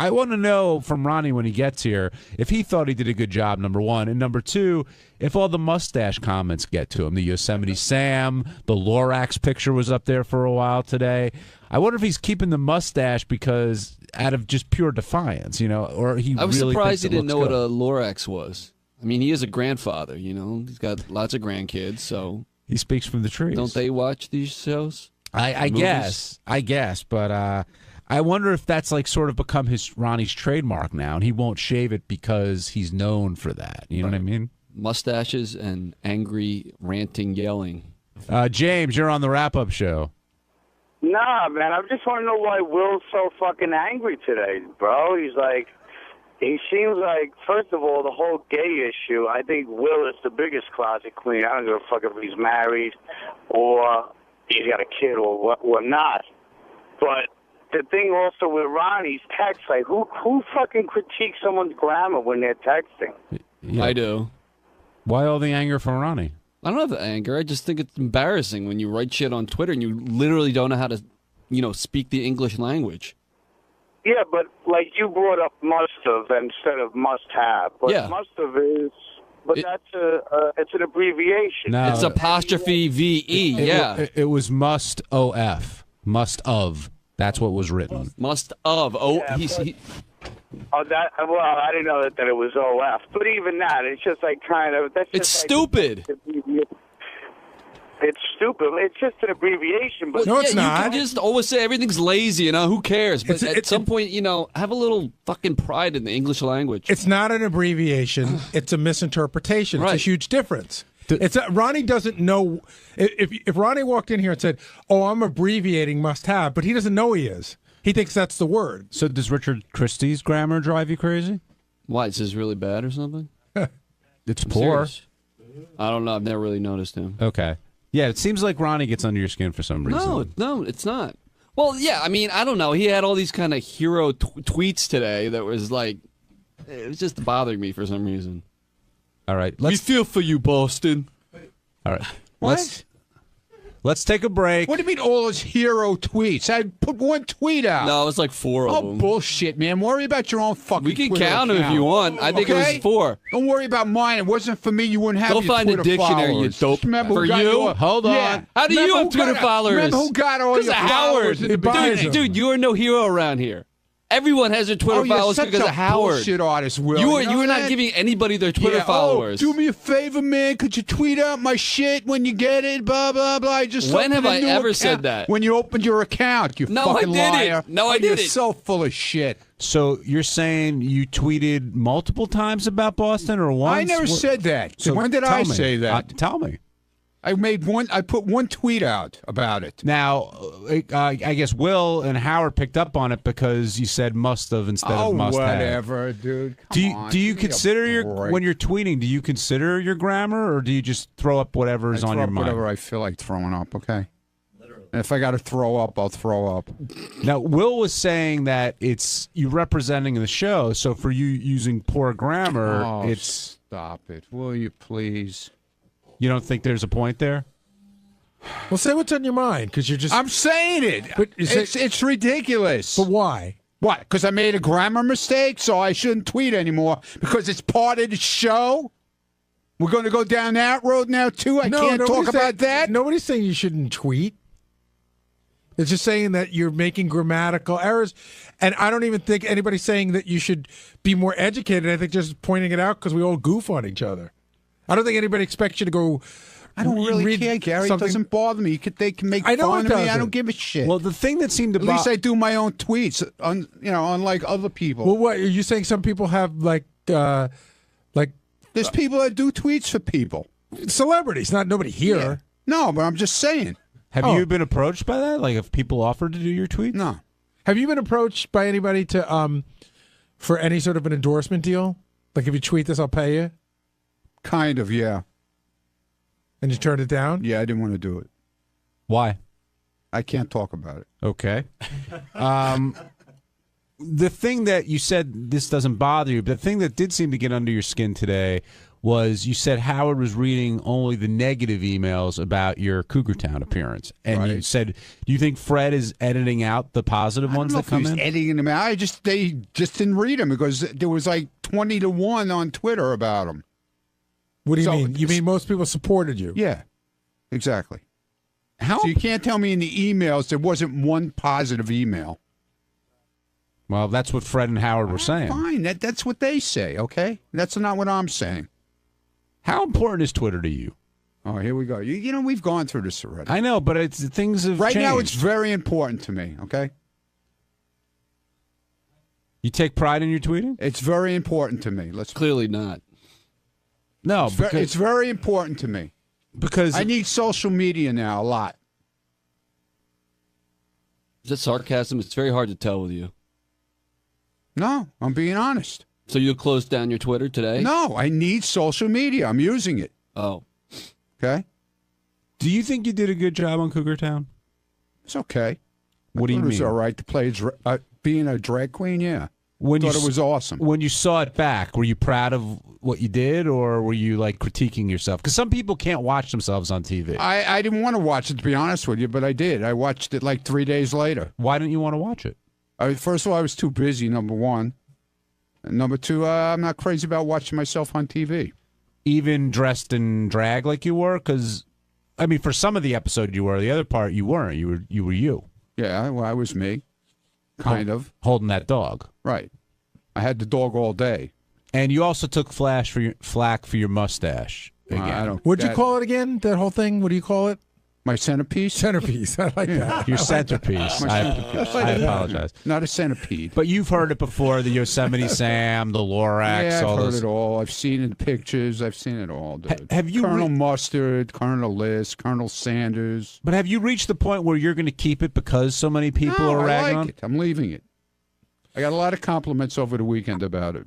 I want to know from Ronnie when he gets here if he thought he did a good job, number one. And number two, if all the mustache comments get to him. The Yosemite Sam, the Lorax picture was up there for a while today. I wonder if he's keeping the mustache because out of just pure defiance, or he I was really surprised he thinks it didn't know looks what good. a Lorax was. I mean, he is a grandfather, He's got lots of grandkids, so. He speaks from the trees. Don't they watch these shows? I guess, but I wonder if that's like sort of become Ronnie's trademark now, and he won't shave it because he's known for that. You know what I mean? Mustaches and angry, ranting, yelling. James, you're on the wrap-up show. Nah, man, I just want to know why Will's so fucking angry today, bro. He seems like, first of all, the whole gay issue, I think Will is the biggest closet queen. I don't give a fuck if he's married or he's got a kid or not. But the thing also with Ronnie's text, like, who fucking critiques someone's grammar when they're texting? Yeah. I do. Why all the anger from Ronnie? I don't have the anger. I just think it's embarrassing when you write shit on Twitter and you literally don't know how to, speak the English language. Yeah, but like you brought up must have instead of must have. But Yeah. must have is, that's it's an abbreviation. No. It's apostrophe VE. Yeah. It was must of. Must of. That's what was written. Must of. Oh, Yeah, he Oh, I didn't know that it was OF. But even that, it's just like that's It's just stupid. It's stupid. It's just an abbreviation. But You can just always say everything's lazy, Who cares? But at some point, have a little fucking pride in the English language. It's not an abbreviation. It's a misinterpretation. It's a huge difference. Ronnie doesn't know. If Ronnie walked in here and said, "Oh, I'm abbreviating must have," but he doesn't know he is. He thinks that's the word. So does Richard Christie's grammar drive you crazy? Why? Is this really bad or something? It's I'm poor. serious. I don't know. I've never really noticed him. Okay. Yeah, it seems like Ronnie gets under your skin for some reason. No, it's not. Well, yeah, I don't know. He had all these kind of hero tweets today that was like, it was just bothering me for some reason. All right. We feel for you, Boston. All right. What? Let's take a break. What do you mean all his hero tweets? I put one tweet out. No, it was like 4 of them. Oh, bullshit, man. Worry about your own fucking We can Twitter count them if account. you want. I think it was 4. Don't worry about mine. It wasn't for me. You wouldn't have Go your find a Twitter dictionary, you followers. dope. Remember For who got you? your- Hold on. Yeah. How do you Remember have who Twitter got- followers? Remember who got all your Howard. followers? and buys them? Dude, you are no hero around here. Everyone has their Twitter Oh, you're followers such because a of Howard. bullshit artist, Will. You are You know not that? giving anybody their Twitter Yeah, followers. Oh, do me a favor, man. Could you tweet out my shit when you get it? Blah, blah, blah. I just When have opened a I new ever account. said that? When you opened your account, you No, I fucking didn't. liar. No, I You're didn't. so full of shit. So you're saying you tweeted multiple times about Boston or once? I never said that. So when did tell I me. say that? Tell me. I put one tweet out about it. Now, I guess Will and Howard picked up on it because you said must have instead of must have. whatever, dude. Do you Come on, do you give me a consider break. when you're tweeting? Do you consider your grammar, or do you just throw up whatever is I on throw your up mind? whatever I feel like throwing up, okay? And if I got to throw up, I'll throw up. Now, Will was saying that it's you representing the show, so for you using poor grammar, Oh, it's stop it. Will you please? you don't think there's a point there? Well, say what's on your mind, because you're just. I'm saying it. But It's ridiculous. But why? What? Because I made a grammar mistake, so I shouldn't tweet anymore because it's part of the show? We're going to go down that road now, too? I can't talk about that? Nobody's saying you shouldn't tweet. It's just saying that you're making grammatical errors. And I don't even think anybody's saying that you should be more educated. I think just pointing it out because we all goof on each other. I don't think anybody expects you to go... I don't really care, Gary. It doesn't bother me. They can make fun of me. I don't give a shit. Well, the thing that seemed to At least I do my own tweets, unlike other people. Well, what are you saying? Some people have like there's people that do tweets for people, celebrities, not nobody here. Yeah. No, but I'm just saying. Have you been approached by that? Like, if people offered to do your tweets? No. Have you been approached by anybody to for any sort of an endorsement deal? Like, if you tweet this, I'll pay you. Kind of, yeah. And you turned it down? Yeah, I didn't want to do it. Why? I can't talk about it. Okay. The thing that you said, this doesn't bother you, but the thing that did seem to get under your skin today was you said Howard was reading only the negative emails about your Cougar Town appearance. And you said, do you think Fred is editing out the positive ones that come in? Editing them out. They just didn't read them because there was like 20-1 on Twitter about them. What do you mean? You mean most people supported you? Yeah, exactly. So you can't tell me in the emails there wasn't one positive email. Well, that's what Fred and Howard were saying. Fine, that's what they say, okay? That's not what I'm saying. How important is Twitter to you? Oh, here we go. You know, we've gone through this already. I know, but things have changed. Right now, it's changed. very important to me, okay? You take pride in your tweeting? It's very important to me. Clearly not. No, it's very important to me. Because I need social media now a lot. Is that sarcasm? It's very hard to tell with you. No, I'm being honest. So you closed down your Twitter today? No, I need social media. I'm using it. Oh. Okay. Do you think you did a good job on Cougar Town? It's okay. What do you It was mean? all right to play being a drag queen, yeah. When Thought you it was awesome. When you saw it back, were you proud of what you did, or were you like critiquing yourself? Because some people can't watch themselves on TV. I didn't want to watch it, to be honest with you, but I did. I watched it like 3 days later. Why didn't you want to watch it? First of all, I was too busy, number one. And number two, I'm not crazy about watching myself on TV. Even dressed in drag like you were? Because, I mean, for some of the episode you were. The other part you weren't. You were you. Yeah, well, I was me. Kind of. Holding that dog. Right. I had the dog all day. And you also took flack for your mustache. Again. What'd you call it again? That whole thing? What do you call it? My centerpiece? Centerpiece. I like that. Your centerpiece. I apologize. Not a centipede. But you've heard it before, the Yosemite Sam, the Lorax, Yeah, I've all heard those. it all. I've seen it in pictures. I've seen it all, dude. Have you Colonel Mustard, Colonel List, Colonel Sanders. But have you reached the point where you're going to keep it because so many people are I ragging like on it. I'm leaving it. I got a lot of compliments over the weekend about it.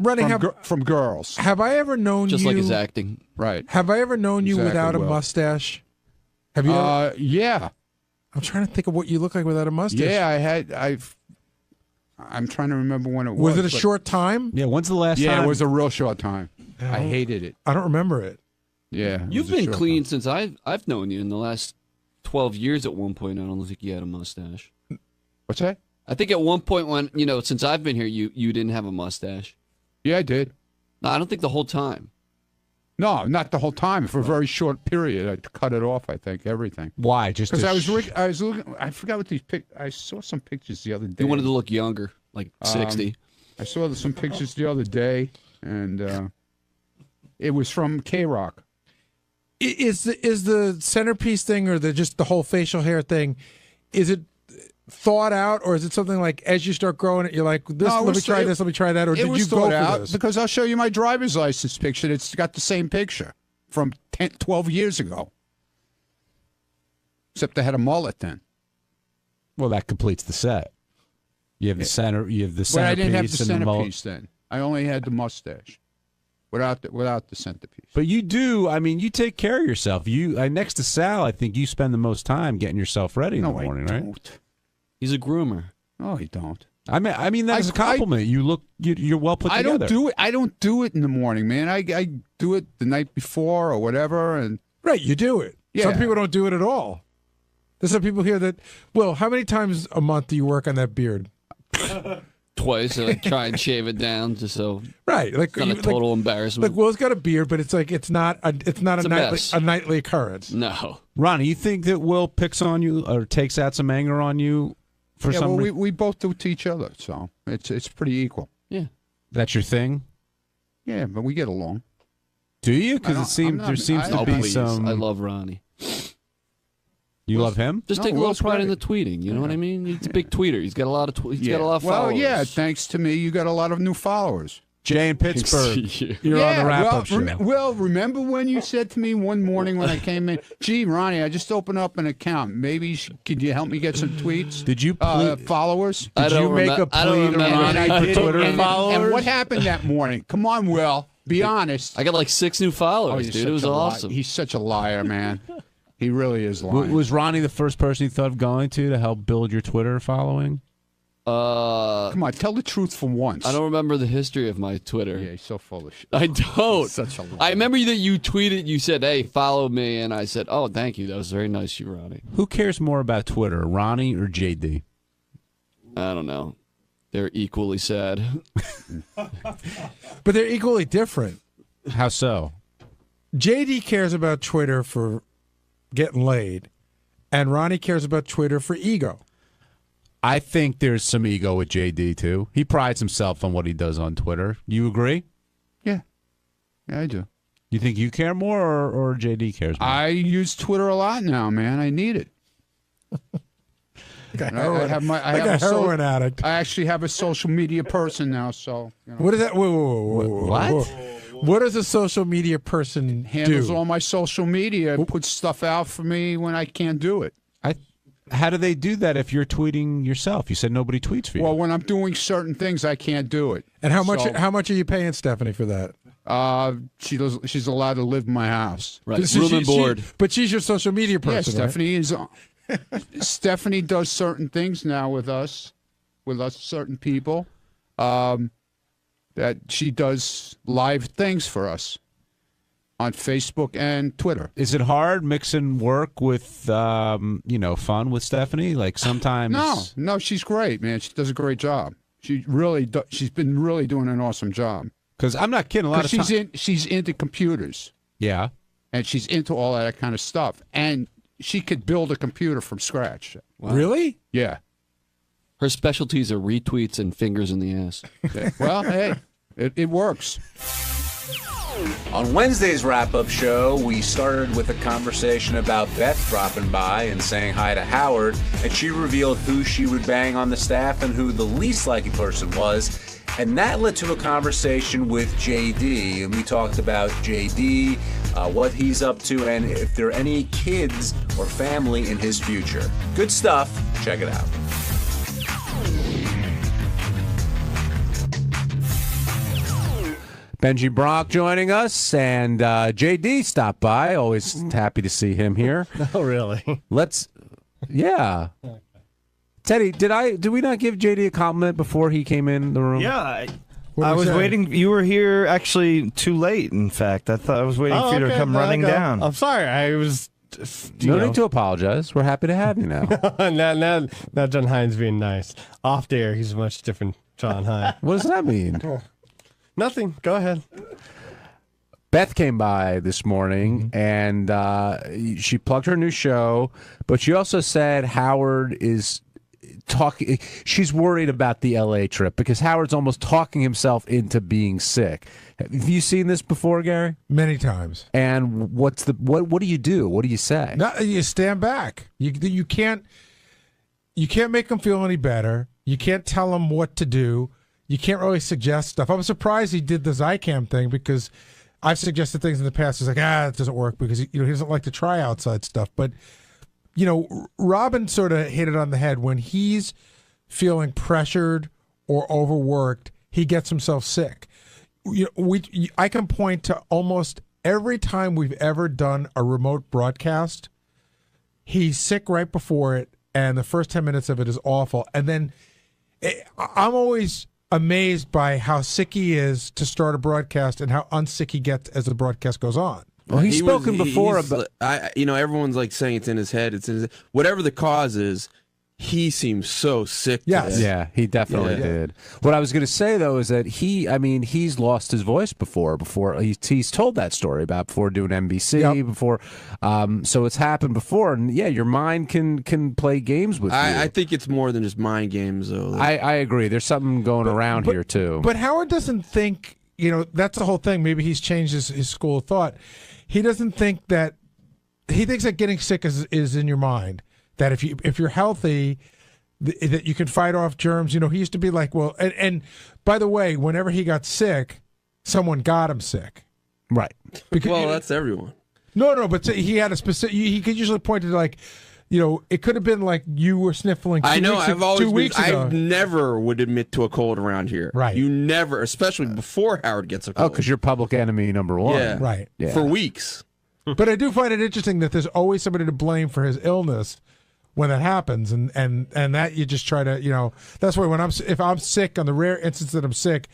From girls. Have I ever known Just you? like his acting. Right. Have I ever known you Exactly without a well. mustache? Have you? Yeah. I'm trying to think of what you look like without a mustache. Yeah, I'm trying to remember when it was. Was it a but- short time? Yeah, when's the last time? Yeah, it was a real short time. I hated it. I don't remember it. Yeah. it You've was a been short clean since I've known you in the last 12 years. At one point, I don't think you had a mustache. What's that? I think at one point when since I've been here, you didn't have a mustache. Yeah, I did. No, I don't think the whole time. No, not the whole time. For a very short period, I cut it off. I think everything. Why? Just because to I was looking. I forgot what these I saw some pictures the other day. You wanted to look younger, like 60. I saw some pictures the other day, and it was from K-Rock. Is the centerpiece thing or just the whole facial hair thing? Is it thought out, or is it something like as you start growing it, you're like, this? No, let me try this. Let me try that. Or it did was you go thought for out this? because I'll show you my driver's license picture. It's got the same picture from 12 years ago. Except I had a mullet then. Well, that completes the set. You have the center. You have the centerpiece. But I didn't have the and centerpiece then. I only had the mustache, without the centerpiece. But you do. I mean, you take care of yourself. You next to Sal, I think you spend the most time getting yourself ready in the morning, right? He's a groomer. No, he don't. I mean that's a compliment. You're well put together. I don't do it. I don't do it in the morning, man. I do it the night before or whatever, and Right, you do it. Yeah. Some people don't do it at all. There's some people here that. Will, how many times a month do you work on that beard? 12. twice. I try and shave it down just so right, like it's not a total embarrassment. Like Will's got a beard, but it's like it's not a nightly occurrence. No, Ronnie, you think that Will picks on you or takes out some anger on you for some well, reason? we both do to each other, so it's pretty equal. Yeah, that's your thing. Yeah, but we get along. Do you? Because there seems to be some. I love Ronnie. You love him? Just take a little pride in the tweeting. You know what I mean? He's a big tweeter. He's got a lot of he's got a lot of followers. Well, yeah, thanks to me, you got a lot of new followers. Jay in Pittsburgh, you're on the wrap-up show. Well, remember when you said to me one morning when I came in, "Gee, Ronnie, I just opened up an account. Maybe could you help me get some tweets? Did you followers? Did you make a plea to Ronnie for Twitter followers? And what happened that morning? Come on, Will, be honest. I got like 6 new followers, dude. It was awesome. He's such a liar, man. He really is lying. Was Ronnie the first person you thought of going to help build your Twitter following? Come on, tell the truth for once. I don't remember the history of my Twitter. Yeah, he's so full of shit. I don't. Such a liar. I remember that you tweeted, you said, "Hey, follow me," and I said, "Oh, thank you. That was very nice of you, Ronnie." Who cares more about Twitter, Ronnie or JD? I don't know. They're equally sad. But they're equally different. How so? JD cares about Twitter for getting laid, and Ronnie cares about Twitter for ego. I think there's some ego with JD, too. He prides himself on what he does on Twitter. You agree? Yeah. Yeah, I do. You think you care more or JD cares more? I use Twitter a lot now, man. I need it. I have a heroin addict. I actually have a social media person now, so. You know. What is that? Whoa. What? What does a social media person Handles do? all my social media, puts stuff out for me when I can't do it. How do they do that if you're tweeting yourself? You said nobody tweets for you. Well, when I'm doing certain things, I can't do it. And how much are you paying Stephanie for that? She's allowed to live in my house. Right, room and board. But she's your social media person. Yeah, Stephanie is. Stephanie does certain things now with us certain people. That she does live things for us on Facebook and Twitter. Is it hard mixing work with fun with Stephanie? Like sometimes. No, she's great, man. She does a great job. She's been really doing an awesome job. Because I'm not kidding. A lot of times she's into computers. Yeah, and she's into all that kind of stuff. And she could build a computer from scratch. Wow. Really? Yeah. Her specialties are retweets and fingers in the ass. Well, hey, it works. On Wednesday's wrap-up show, we started with a conversation about Beth dropping by and saying hi to Howard, and she revealed who she would bang on the staff and who the least likely person was, and that led to a conversation with JD, and we talked about JD, what he's up to, and if there are any kids or family in his future. Good stuff. Check it out. Benji Brock joining us, and JD stopped by. Always happy to see him here. Oh, really? Yeah. Teddy, did we not give JD a compliment before he came in the room? Yeah, I was waiting. You were here actually too late. In fact, I was waiting for you to come running down. I'm sorry. I was. No need to apologize. We're happy to have you now. Now John Hines being nice. Off the air, he's a much different John Hines. What does that mean? Nothing. Go ahead. Beth came by this morning, and she plugged her new show, but she also said Howard is talking. She's worried about the L.A. trip because Howard's almost talking himself into being sick. Have you seen this before, Gary? Many times. And what do you do? What do you say? No, you stand back. You can't make him feel any better. You can't tell him what to do. You can't really suggest stuff. I'm surprised he did the Zycam thing because I've suggested things in the past. He's like, it doesn't work because he doesn't like to try outside stuff. But Robin sort of hit it on the head. When he's feeling pressured or overworked, he gets himself sick. I can point to almost every time we've ever done a remote broadcast, he's sick right before it, and the first 10 minutes of it is awful. And then I'm always amazed by how sick he is to start a broadcast and how unsick he gets as the broadcast goes on. Well, he's spoken before about everyone's like saying it's in his head. It's in his, whatever the cause is. he seems so sick. Yes. today. Yeah, he definitely did. What I was going to say though is that he's lost his voice before he's told that story about before doing NBC before, so it's happened before, and yeah, your mind can play games with you. I think it's more than just mind games though. I agree. There's something going around here too. But Howard doesn't think, that's the whole thing. Maybe he's changed his school of thought. He doesn't think that. He thinks that getting sick is in your mind. That if you're healthy, that you can fight off germs. He used to be like, well, and by the way, whenever he got sick, someone got him sick. Right. Well, that's everyone. No, but he had a specific. He could usually point to like, it could have been like you were sniffling. I know. I've weeks ago. I never would admit to a cold around here. Right. You never, especially before Howard gets a cold. Oh, because you're public enemy number one. Yeah. Right. Yeah. For weeks. But I do find it interesting that there's always somebody to blame for his illness when that happens, and that you just try to, that's why if I'm sick, on the rare instance that I'm sick,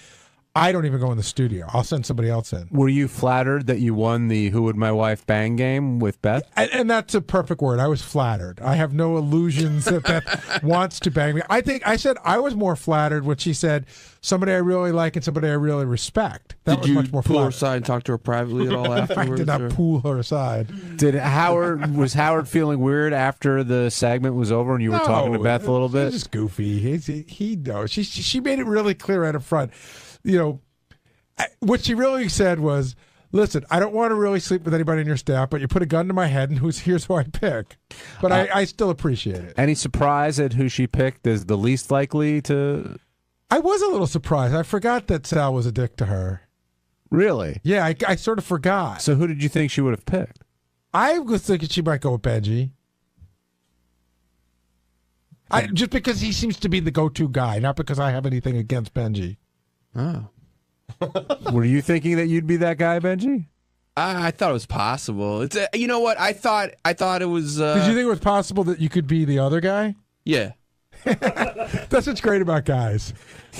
I don't even go in the studio. I'll send somebody else in. Were you flattered that you won the Who Would My Wife Bang game with Beth? And that's a perfect word. I was flattered. I have no illusions that Beth wants to bang me. I said I was more flattered when she said somebody I really like and somebody I really respect. That Did you much more pull her flattered. aside and talk to her privately at all afterwards? I did not pull her aside. Was Howard feeling weird after the segment was over and you were talking to Beth a little bit? He's just goofy. He knows. She made it really clear right up front. What she really said was, listen, I don't want to really sleep with anybody in your staff, but you put a gun to my head and here's who I pick. But I still appreciate it. Any surprise at who she picked as the least likely to... I was a little surprised. I forgot that Sal was a dick to her. Really? Yeah, I sort of forgot. So who did you think she would have picked? I was thinking she might go with Benji. Just because he seems to be the go-to guy, not because I have anything against Benji. Oh. Were you thinking that you'd be that guy, Benji? I thought it was possible. It's you know what? I thought it was. Did you think it was possible that you could be the other guy? Yeah. That's what's great about guys.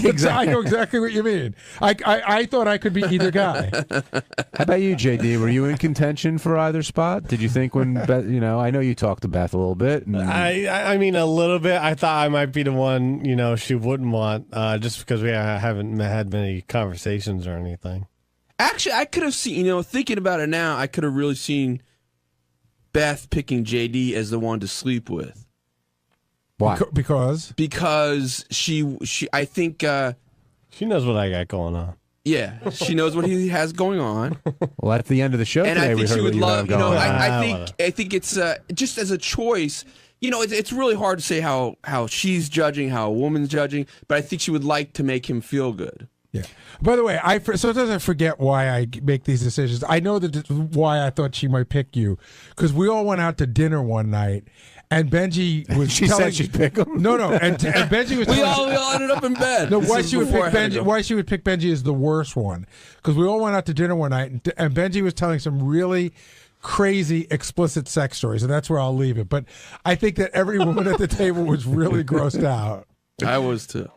Exactly. I know exactly what you mean. I thought I could be either guy. How about you, JD? Were you in contention for either spot? Did you think when Beth, I know you talked to Beth a little bit. And... I mean, a little bit. I thought I might be the one, she wouldn't want, just because we haven't had many conversations or anything. Actually, I could have seen, thinking about it now, I could have really seen Beth picking JD as the one to sleep with. Why? Because she I think she knows what I got going on. Yeah, she knows what he has going on. Well, at the end of the show and today, I think we heard she would love. I think it's just as a choice. It's really hard to say how she's judging, how a woman's judging, but I think she would like to make him feel good. Yeah. By the way, sometimes I forget why I make these decisions. I know why I thought she might pick you, because we all went out to dinner one night. And Benji was she said she'd pick him? No, and Benji was we all ended up in bed. No, why she would pick Benji is the worst one. Because we all went out to dinner one night, and Benji was telling some really crazy, explicit sex stories, and that's where I'll leave it. But I think that every woman at the table was really grossed out. I was too.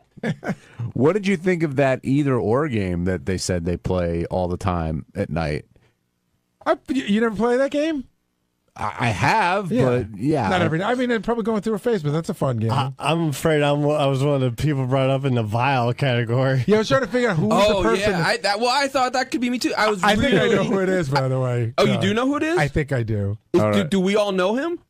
What did you think of that either-or game that they said they play all the time at night? You never play that game? I have, but yeah. Not every day. I mean, I'm probably going through a phase, but that's a fun game. I'm afraid I was one of the people brought up in the vile category. Yeah, I was trying to figure out who was the person. Yeah, I thought that could be me too. I think I know who it is, by the way. Oh, you do know who it is? I think I do. Do we all know him?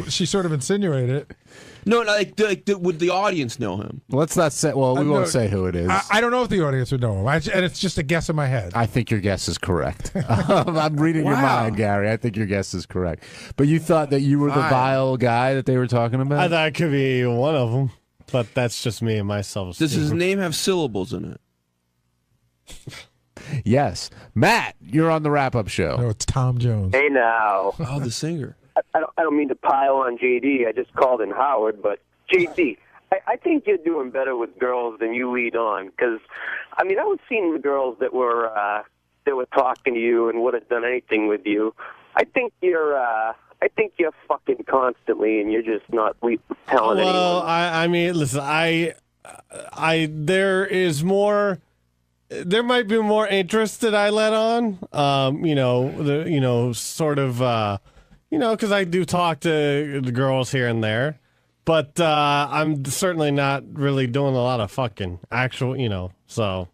She sort of insinuated it. No, would the audience know him? Let's not say. Well, we won't say who it is. I don't know if the audience would know him, and it's just a guess in my head. I think your guess is correct. I'm reading your mind, Gary. I think your guess is correct. But you thought that you were the vile guy that they were talking about? I thought it could be one of them, but that's just me and my self-esteem. Does his name have syllables in it? Yes. Matt, you're on the wrap-up show. No, it's Tom Jones. Hey now. Oh, the singer. I don't mean to pile on JD. I just called in Howard, but JD, I think you're doing better with girls than you lead on. Because, I mean, I was seeing the girls that were talking to you and would have done anything with you. I think you're fucking constantly, and you're just not telling anyone. Well, I mean, listen, there is more. There might be more interest that I let on. Because I do talk to the girls here and there. But I'm certainly not really doing a lot of fucking actual, so.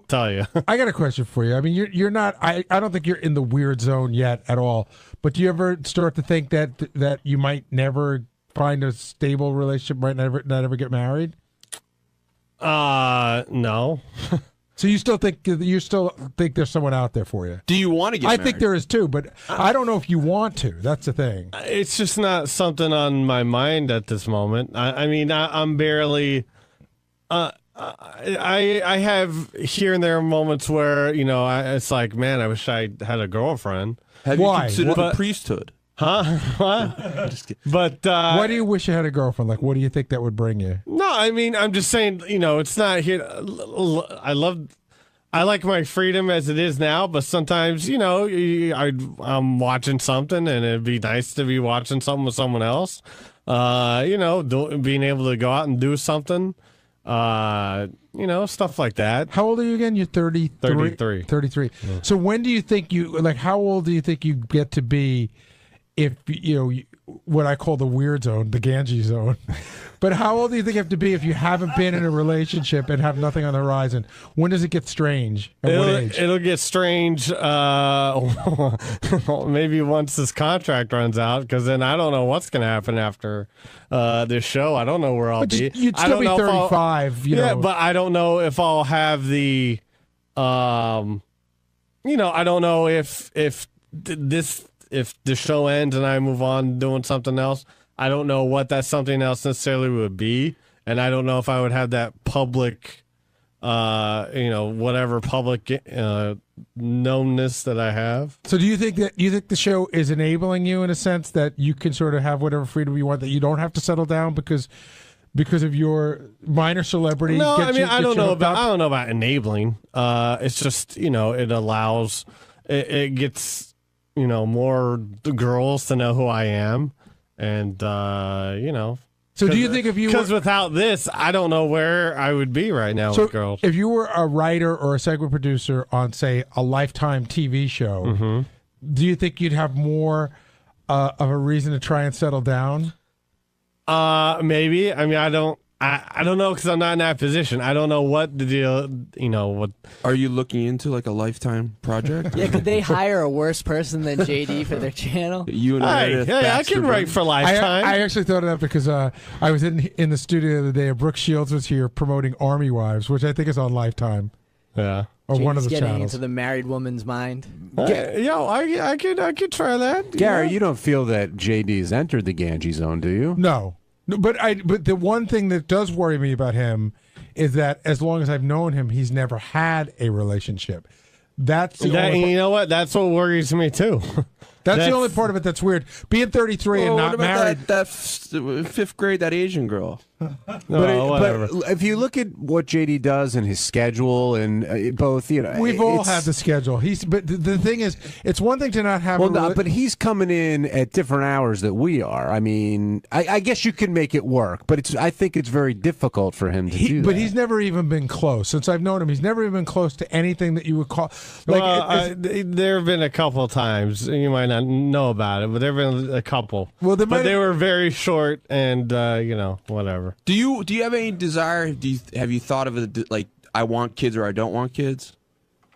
Tell you. I got a question for you. I mean, you're not. I don't think you're in the weird zone yet at all. But do you ever start to think that you might never find a stable relationship, might not ever get married? No. So you still think there's someone out there for you? Do you want to get married? I think there is too, but I don't know if you want to. That's the thing. It's just not something on my mind at this moment. I'm barely. I have here and there moments where it's like, man, I wish I had a girlfriend. Have you considered the priesthood? Huh? What? Just kidding. But why do you wish you had a girlfriend? Like, what do you think that would bring you? No, I'm just saying, it's not here. I like my freedom as it is now, but sometimes, I'm watching something and it'd be nice to be watching something with someone else. Being able to go out and do something. Stuff like that. How old are you again? You're 33. 33. Yeah. So when do you think how old do you think you get to be if, what I call the weird zone, the Ganges zone? But how old do you think you have to be if you haven't been in a relationship and have nothing on the horizon? When does it get strange? At what age? It'll get strange maybe once this contract runs out, because then I don't know what's going to happen after this show. I don't know where I'll be. You'd still be 35. Yeah, but I don't know if I'll have the, I don't know if the show ends and I move on doing something else. I don't know what that something else necessarily would be, and I don't know if I would have that public, whatever public knownness that I have. So do you think the show is enabling you in a sense that you can sort of have whatever freedom you want, that you don't have to settle down because of your minor celebrity? No, I don't know about enabling. It's just, it allows, it gets, more girls to know who I am. And, So do you think if you because without this, I don't know where I would be right now with girls. If you were a writer or a segment producer on, say, a Lifetime TV show, do you think you'd have more of a reason to try and settle down? Maybe. I don't know, because I'm not in that position. I don't know what the deal, what. Are you looking into like a Lifetime project? Yeah, could they hire a worse person than JD for their channel? You and I can write for Lifetime. I actually thought of that because I was in the studio the other day, and Brooke Shields was here promoting Army Wives, which I think is on Lifetime. Yeah. Or one of the getting channels. into the married woman's mind. I could try that. Gary, you don't feel that JD's entered the Ganges zone, do you? No. But the one thing that does worry me about him is that as long as I've known him, he's never had a relationship. That's the only you know what? That's what worries me too. That's the only part of it that's weird. Being 33 and not married. That fifth grade, that Asian girl. But if you look at what JD does and his schedule and both, we've all had the schedule. But the thing is, it's one thing to not have. But he's coming in at different hours that we are. I mean, I guess you can make it work, but I think it's very difficult for him to do that. But he's never even been close since I've known him. He's never even been close to anything that you would call. There have been a couple of times you might not know about it, but there have been a couple. Well, but they were very short, and whatever. Do you have any desire? Have you thought of it like I want kids or I don't want kids?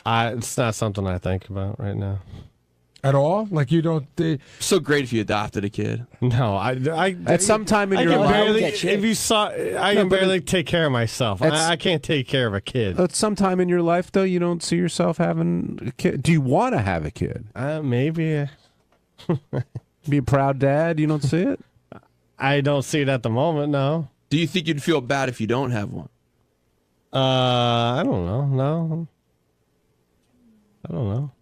It's not something I think about right now. At all? Like you don't? So great if you adopted a kid. No, I at some time in your life, if you saw, I can barely take care of myself. I can't take care of a kid. At some time in your life, though, you don't see yourself having a kid. Do you want to have a kid? Maybe. Be a proud dad. You don't see it. I don't see it at the moment. No. Do you think you'd feel bad if you don't have one? I don't know. No. I don't know.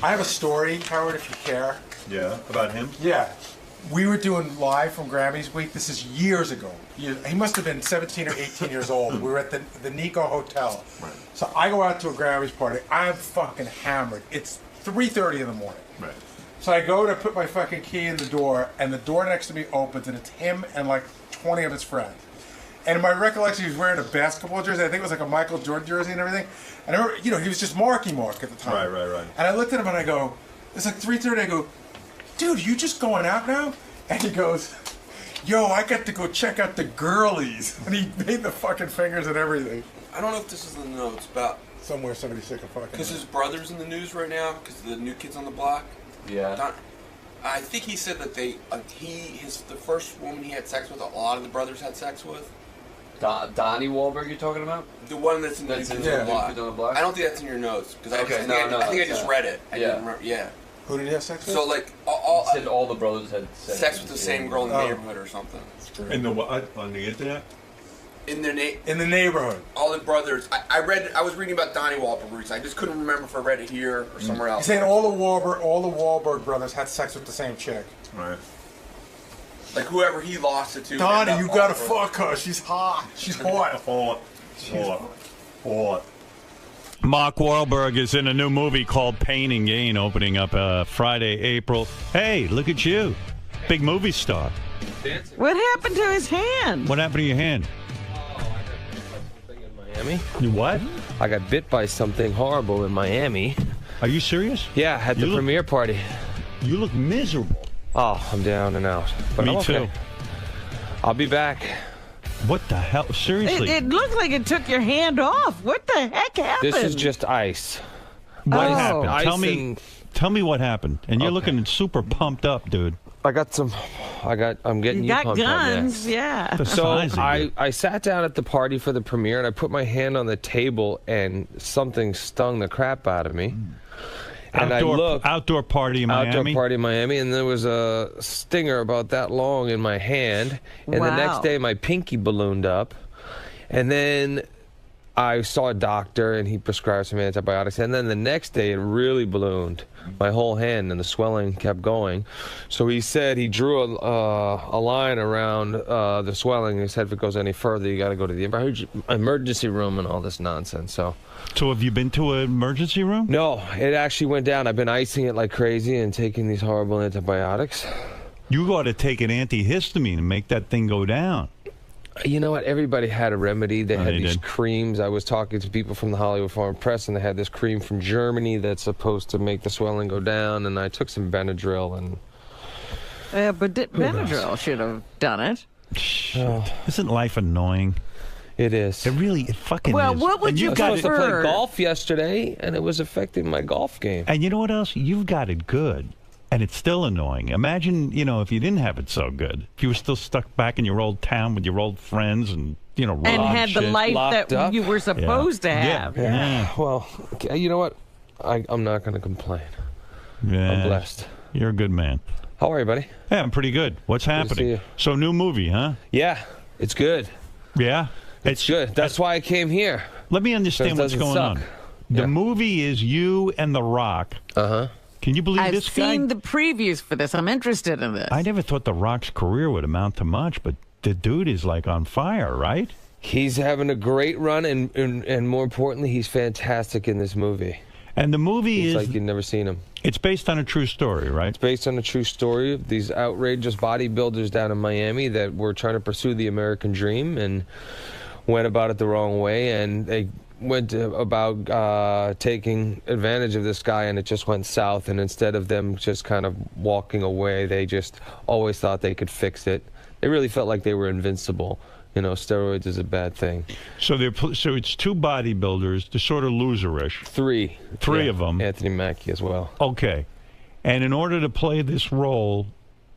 I have a story, Howard, if you care. Yeah, about him? Yeah. We were doing live from Grammys Week. This is years ago. He must have been 17 or 18 years old. We were at the Nico Hotel. Right. So I go out to a Grammys party. I'm fucking hammered. It's 3:30 in the morning. Right. So I go to put my fucking key in the door, and the door next to me opens, and it's him and like 20 of his friends. And in my recollection, he was wearing a basketball jersey. I think it was like a Michael Jordan jersey and everything. And I remember, he was just Marky Mark at the time. Right. And I looked at him and I go, it's like 3:30. I go, dude, you just going out now? And he goes, yo, I got to go check out the girlies. And he made the fucking fingers and everything. I don't know if this is in the notes, but somewhere somebody's sick of fucking. Because his brother's in the news right now, because the new kids on the block. Yeah. I think he said that the first woman he had sex with, a lot of the brothers had sex with. Donnie Wahlberg you're talking about? The one that's in the New Kids on the Block. I don't think that's in your notes, because I think I just read it. I didn't remember. Yeah. Who did he have sex with? So, like, said all the brothers had sex with the same girl in the neighborhood or something. In the what? On the internet? In the neighborhood. All the brothers. I was reading about Donnie Wahlberg. I just couldn't remember if I read it here or somewhere else. He's saying all the Wahlberg brothers had sex with the same chick. Right. Like whoever he lost it to. Donnie, you gotta fuck her. She's hot. She's hot. Hot. Mark Wahlberg is in a new movie called Pain and Gain, opening up Friday, April. Hey, look at you. Big movie star. What happened to his hand? What happened to your hand? Miami. You what? I got bit by something horrible in Miami. Are you serious? Yeah, at the premiere party. You look miserable. Oh, I'm down and out. But Me I'm okay. too. I'll be back. What the hell? Seriously? It looked like it took your hand off. What the heck happened? This is just ice. What Oh. happened? Ice Tell me what happened. And you're looking super pumped up, dude. I'm getting You you got pumped guns, up. yeah. So I sat down at the party for the premiere and I put my hand on the table and something stung the crap out of me. And outdoor party in Miami? Outdoor party in Miami, and there was a stinger about that long in my hand. And the next Wow. day, my pinky ballooned up. And then I saw a doctor, and he prescribed some antibiotics. And then the next day, it really ballooned, my whole hand, and the swelling kept going. So he said he drew a line around the swelling. He said if it goes any further, you got to go to the emergency room and all this nonsense. So have you been to an emergency room? No, it actually went down. I've been icing it like crazy and taking these horrible antibiotics. You got to take an antihistamine and make that thing go down. You know what? Everybody had a remedy. They had these did. creams. I was talking to people from the Hollywood Foreign Press, and they had this cream from Germany that's supposed to make the swelling go down. And I took some Benadryl, and But Benadryl should have done it. Isn't life annoying? It is. It fucking Well, is. what would And you got I was supposed to play golf yesterday, and it was affecting my golf game. And you know what else? You've got it good, and it's still annoying. Imagine, if you didn't have it so good. If you were still stuck back in your old town with your old friends and, And had the life Locked that up. you were supposed to have. Yeah. Well, you know what? I'm not going to complain. Yeah. I'm blessed. You're a good man. How are you, buddy? Yeah, I'm pretty good. What's Good to see happening? you. So, new movie, huh? Yeah, it's good. Yeah? It's good. That's why I came here. Let me understand So it what's doesn't going suck. on. The movie is you and The Rock. Uh-huh. Can you believe I've this guy? seen the previews for this. I'm interested in this. I never thought The Rock's career would amount to much, but the dude is like on fire, right? He's having a great run, and more importantly, he's fantastic in this movie. And the movie It's is like you've never seen him. It's based on a true story, right? It's based on a true story of these outrageous bodybuilders down in Miami that were trying to pursue the American dream and went about it the wrong way, and they went about taking advantage of this guy, and it just went south. And instead of them just kind of walking away, they just always thought they could fix it. They really felt like they were invincible. Steroids is a bad thing. So it's two bodybuilders, they're sort of loserish. Three of them. Anthony Mackie as well. Okay. And in order to play this role,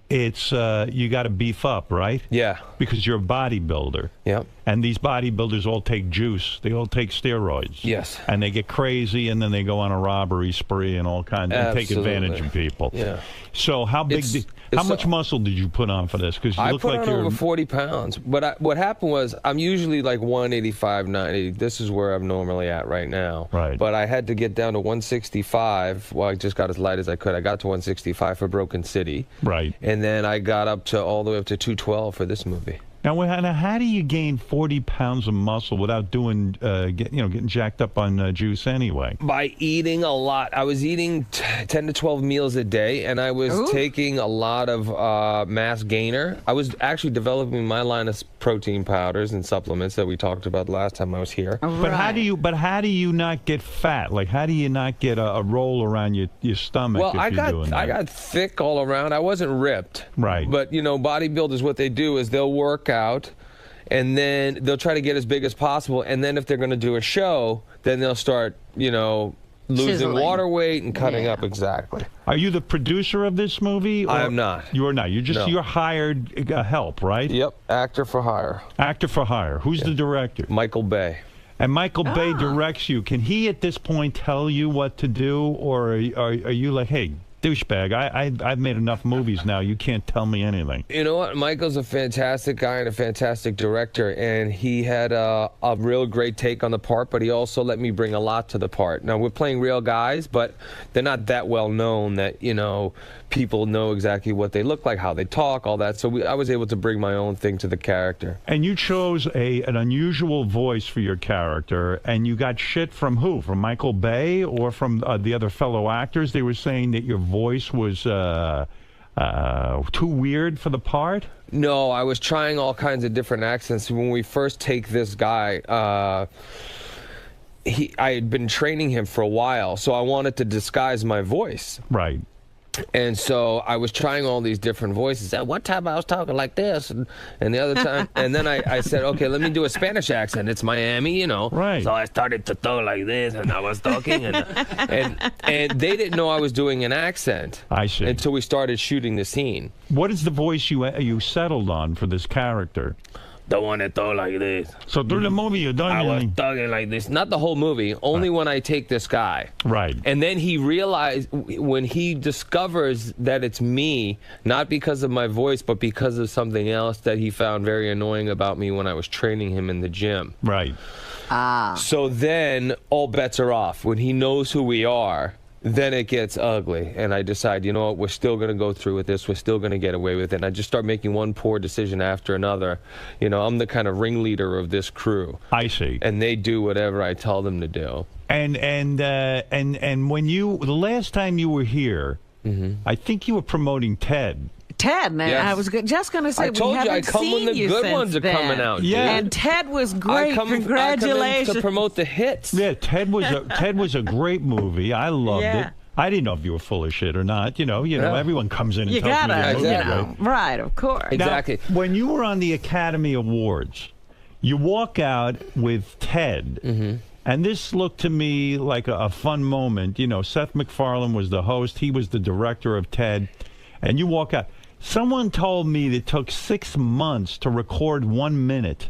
it's you got to beef up, right? Yeah. Because you're a bodybuilder. Yep. And these bodybuilders all take juice. They all take steroids. Yes. And they get crazy, and then they go on a robbery spree and all kinds, and take advantage of people. Yeah. So how big? How much muscle did you put on for this? Because you I look put like on you're over 40 pounds. But what happened was I'm usually like 185, 90. This is where I'm normally at right now. Right. But I had to get down to 165. Well, I just got as light as I could. I got to 165 for Broken City. Right. And then I got up to all the way up to 212 for this movie. Now, how do you gain 40 pounds of muscle without doing, getting jacked up on juice anyway? By eating a lot. I was eating 10 to 12 meals a day, and I was taking a lot of mass gainer. I was actually developing my line of protein powders and supplements that we talked about last time I was here. But how do you not get fat? Like, how do you not get a roll around your stomach? Well, if I you're doing that? got thick all around. I wasn't ripped. Right. But bodybuilders, what they do is they'll work out, and then they'll try to get as big as possible, and then if they're going to do a show, then they'll start losing Chiseling. water weight and cutting up. Exactly. Are you the producer of this movie? I am not. You are not. You're hired help, right? Yep. Actor for hire. Actor for hire. Who's the director? Michael Bay. And Michael Bay directs you. Can he at this point tell you what to do, or are you like, hey, douchebag, I've made enough movies now, you can't tell me anything? You know what? Michael's a fantastic guy and a fantastic director, and he had a real great take on the part, but he also let me bring a lot to the part. Now, we're playing real guys, but they're not that well known that, people know exactly what they look like, how they talk, all that. So I was able to bring my own thing to the character. And you chose an unusual voice for your character, and you got shit from who? From Michael Bay or from the other fellow actors? They were saying that your voice was too weird for the part? No, I was trying all kinds of different accents. When we first take this guy, I had been training him for a while, so I wanted to disguise my voice. Right. And so I was trying all these different voices. At one time I was talking like this, and the other time, and then I said, okay, let me do a Spanish accent. It's Miami, Right. So I started to talk like this, and I was talking, and they didn't know I was doing an accent. I see. Until we started shooting the scene. What is the voice you settled on for this character? The one that talk like this. So through the movie, you're done. I was talking like this. Not the whole movie. Only when I take this guy. Right. And then he realized when he discovers that it's me, not because of my voice, but because of something else that he found very annoying about me when I was training him in the gym. Right. So then all bets are off. When he knows who we are, then it gets ugly, and I decide, you know what, we're still going to go through with this, we're still going to get away with it, and I just start making one poor decision after another. I'm the kind of ringleader of this crew. I see. And they do whatever I tell them to do. And when the last time you were here, I think you were promoting Ted. Ted, man, Yes. I was just going to say, I told we you, I haven't come when seen the you good since ones are then. coming out. Yeah. And Ted was great. I come in Congratulations. to promote the hits. Yeah, Ted was a great movie. I loved Yeah. it. I didn't know if you were full of shit or not. Everyone comes in and You tells me gotta, the movie's great. right, of course. Exactly. Now, when you were on the Academy Awards, you walk out with Ted, and this looked to me like a fun moment. Seth MacFarlane was the host. He was the director of Ted, and you walk out. Someone told me that it took 6 months to record 1 minute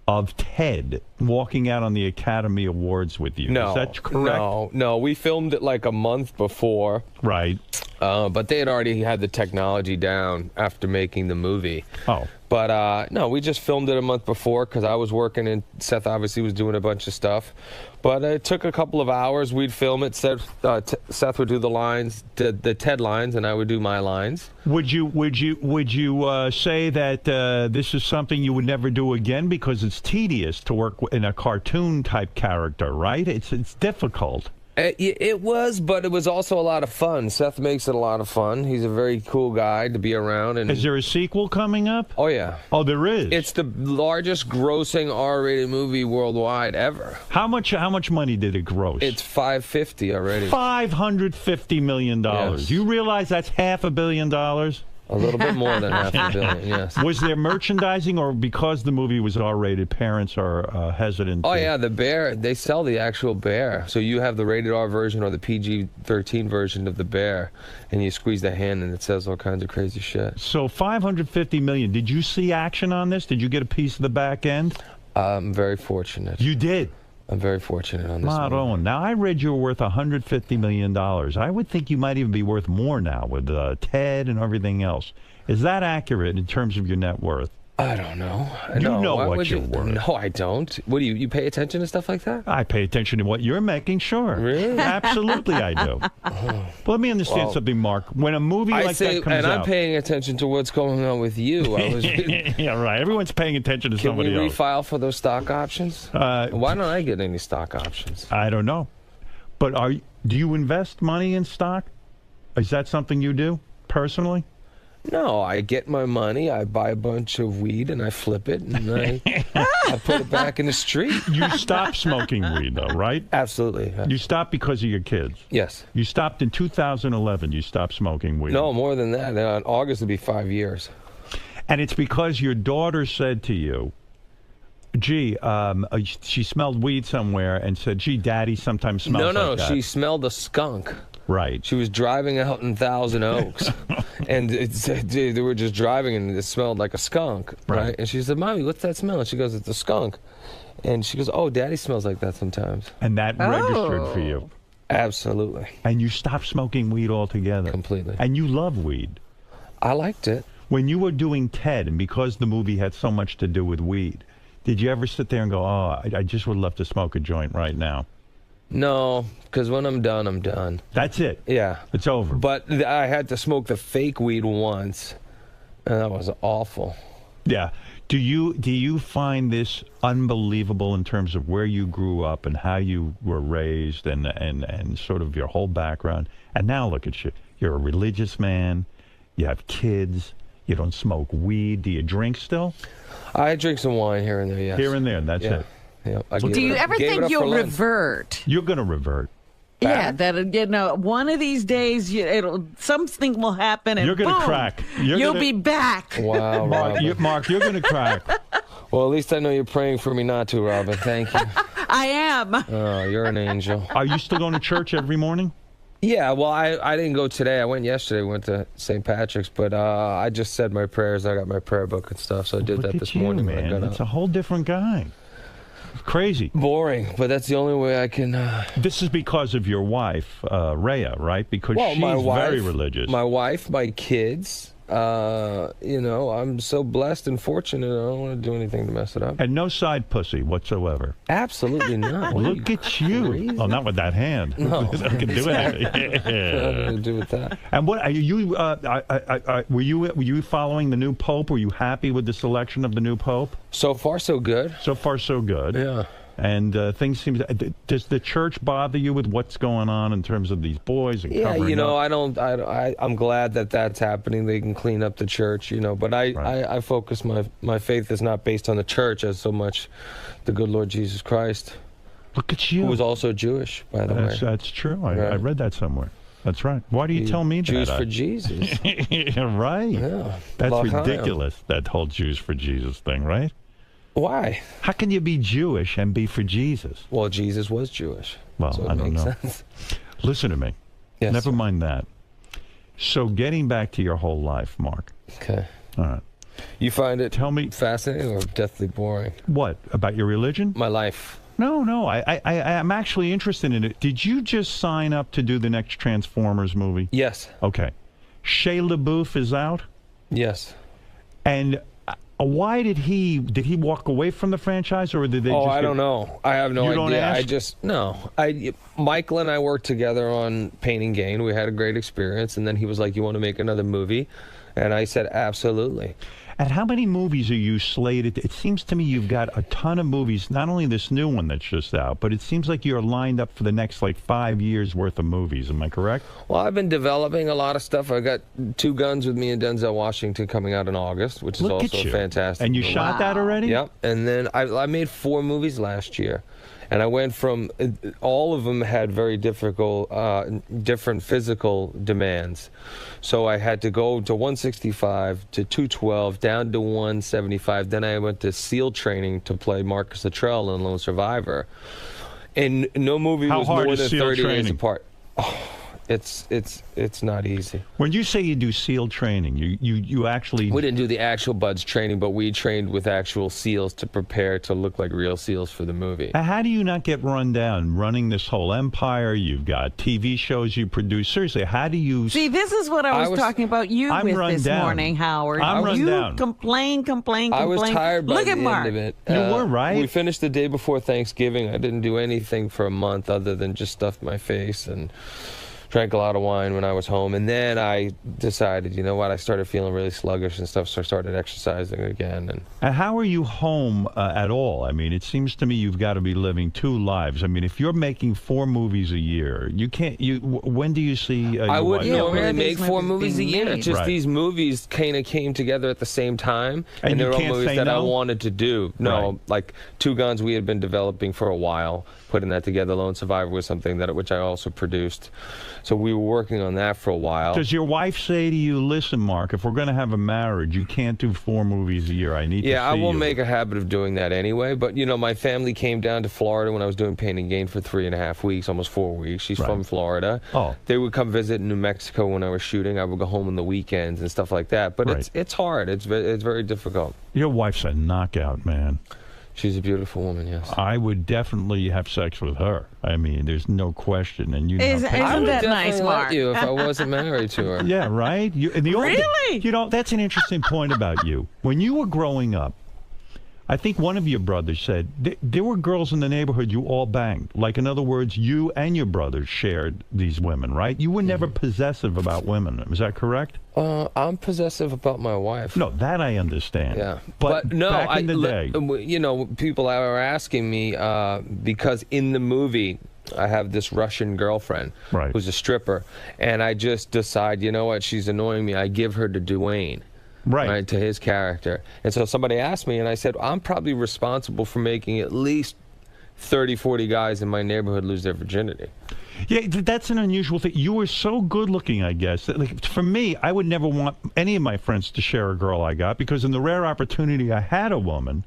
of Ted walking out on the Academy Awards with you. No, is that correct? No. We filmed it like a month before. Right. But they had already had the technology down after making the movie. Oh. But no, we just filmed it a month before because I was working and Seth obviously was doing a bunch of stuff. But it took a couple of hours. We'd film it. Seth would do the lines, the Ted lines, and I would do my lines. Would you say that this is something you would never do again because it's tedious to work in a cartoon type character, right? It's difficult. It was, but it was also a lot of fun. Seth makes it a lot of fun. He's a very cool guy to be around. And is there a sequel coming up? Oh, yeah. Oh, there is? It's the largest grossing R-rated movie worldwide ever. How much money did it gross? It's $550 already. $550 million. Yes. You realize that's $500 million? A little bit more than $500 million, yes. Was there merchandising, or because the movie was R-rated, parents are hesitant? Oh, yeah, the bear. They sell the actual bear. So you have the rated R version or the PG-13 version of the bear, and you squeeze the hand, and it says all kinds of crazy shit. So $550 million. Did you see action on this? Did you get a piece of the back end? I'm very fortunate. You did? I'm very fortunate on this one. Maron. Now, I read you were worth $150 million. I would think you might even be worth more now with Ted and everything else. Is that accurate in terms of your net worth? I don't know. You know what you're worth. No, I don't. What do you pay attention to stuff like that? I pay attention to what you're making, sure. Really? Absolutely, I do. But let me understand something, Mark. When a movie like that comes out... I'm paying attention to what's going on with you. Yeah, right. Everyone's paying attention to somebody else. Can we refile for those stock options? Why don't I get any stock options? I don't know. But do you invest money in stock? Is that something you do, personally? No, I get my money, I buy a bunch of weed, and I flip it, and I put it back in the street. You stopped smoking weed, though, right? Absolutely. You stopped because of your kids? Yes. You stopped in 2011, you stopped smoking weed? No, more than that. In August will be 5 years. And it's because your daughter said to you, gee, she smelled weed somewhere and said, gee, Daddy sometimes smells like that. No, she smelled a skunk. Right. She was driving out in Thousand Oaks, and they were just driving, and it smelled like a skunk, right? And she said, Mommy, what's that smell? And she goes, it's a skunk. And she goes, oh, Daddy smells like that sometimes. And that registered for you? Absolutely. And you stopped smoking weed altogether? Completely. And you love weed? I liked it. When you were doing Ted, and because the movie had so much to do with weed, did you ever sit there and go, oh, I just would love to smoke a joint right now? No, because when I'm done, I'm done. That's it? Yeah. It's over? But I had to smoke the fake weed once, and that was awful. Yeah. Do you find this unbelievable in terms of where you grew up and how you were raised and sort of your whole background? And now look at you. You're a religious man. You have kids. You don't smoke weed. Do you drink still? I drink some wine here and there, yes. Here and there, that's it. Yeah, do you ever think you'll revert? You're going to revert. Yeah, that one of these days, something will happen, and you're going to boom, crack. You'll be back. Wow, Mark, you're going to crack. Well, at least I know you're praying for me not to, Robin. Thank you. I am. Oh, you're an angel. Are you still going to church every morning? Yeah, well, I didn't go today. I went yesterday. Went to St. Patrick's, but I just said my prayers. I got my prayer book and stuff, so I did that this morning. Man, it's a whole different guy. Crazy. Boring, but that's the only way I can... This is because of your wife, Rhea, right? Because she's very religious. My wife, my kids. I'm so blessed and fortunate. I don't want to do anything to mess it up. And no side pussy whatsoever. Absolutely not. Look at you. Crazy? Oh, not with that hand. No. I can do it. Nothing to do with that. And what are you? Were you following the new pope? Were you happy with the selection of the new pope? So far, so good. So far, so good. Yeah. And things seem. Does the church bother you with what's going on in terms of these boys and covering up? I'm glad that that's happening. They can clean up the church, But I focus my faith is not based on the church as so much the good Lord Jesus Christ. Look at you. Who was also Jewish, by the way. That's true. I read that somewhere. That's right. Why do you tell me that? Jews for Jesus. Right. Yeah. That's ridiculous. That whole Jews for Jesus thing, right? Why? How can you be Jewish and be for Jesus? Well, Jesus was Jewish. Well, so I don't know. Sense. Listen to me. Yes, Never mind that. So getting back to your whole life, Mark. Okay. All right. You find it fascinating or deathly boring? What? About your religion? My life. No. I'm actually interested in it. Did you just sign up to do the next Transformers movie? Yes. Okay. Shia LaBeouf is out? Yes. And... why did he walk away from the franchise, or did they? Oh, I don't know. I have no idea. Don't ask? I just Michael and I worked together on Pain and Gain. We had a great experience, and then he was like, "You want to make another movie?" And I said, "Absolutely." And how many movies are you slated? It seems to me you've got a ton of movies, not only this new one that's just out, but it seems like you're lined up for the next 5 years worth of movies. Am I correct? Well, I've been developing a lot of stuff. I got Two Guns with me and Denzel Washington coming out in August, which is also fantastic. And you shot that already? Yep. And then I made 4 movies last year. And I went from, all of them had very difficult, different physical demands. So I had to go to 165, to 212, down to 175. Then I went to SEAL training to play Marcus Luttrell in Lone Survivor. And no movie was more than 30 days apart. Oh, it's not easy. When you say you do SEAL training, you actually... We didn't do the actual buds training, but we trained with actual SEALs to prepare to look like real SEAls for the movie. How do you not get run down running this whole empire? You've got TV shows you produce. Seriously, how do you... See, this is what I was talking about you I'm with run this down. morning, Howard. I'm run down. Complain. I was tired by Look the at Mark. end of it. You were, right? We finished the day before Thanksgiving. I didn't do anything for a month other than just stuff my face and drank a lot of wine when I was home. And then I decided, you know what, I started feeling really sluggish and stuff, so I started exercising again. And how are you home at all? I mean, it seems to me you've got to be living two lives. I mean, if you're making 4 movies a year, you can't... when do you see... I wouldn't wife? normally make 4 movies a year. It's just Right. these movies kind of came together at the same time, And you they're all can't movies say that I no? wanted to do. No, Right. like Two Guns we had been developing for a while, putting that together. Lone Survivor was something which I also produced. So we were working on that for a while. Does your wife say to you, listen, Mark, if we're going to have a marriage, you can't do 4 movies a year. I need to see Yeah, I won't you. make a habit of doing that anyway. But, you know, my family came down to Florida when I was doing Pain and Gain for 3.5 weeks, almost 4 weeks. She's from Florida. Oh. They would come visit New Mexico when I was shooting. I would go home on the weekends and stuff like that. But Right. it's hard. It's very difficult. Your wife's a knockout, man. She's a beautiful woman, yes. I would definitely have sex with her. I mean, there's no question. And you know, Isn't that nice, Mark? You if I wasn't married to her. Yeah, right? Really? You know, that's an interesting point about you. When you were growing up, I think one of your brothers said there were girls in the neighborhood you all banged. Like, in other words, you and your brothers shared these women, right? You were never possessive about women. Is that correct? I'm possessive about my wife. No, that I understand. Yeah. But no, back in the day. You know, people are asking me because in the movie, I have this Russian girlfriend who's a stripper, and I just decide, you know what, she's annoying me. I give her to Dwayne. Right, to his character. And so somebody asked me, and I said, I'm probably responsible for making at least 30, 40 guys in my neighborhood lose their virginity. Yeah, that's an unusual thing. You were so good looking, I guess. Like, for me, I would never want any of my friends to share a girl I got, because in the rare opportunity I had a woman,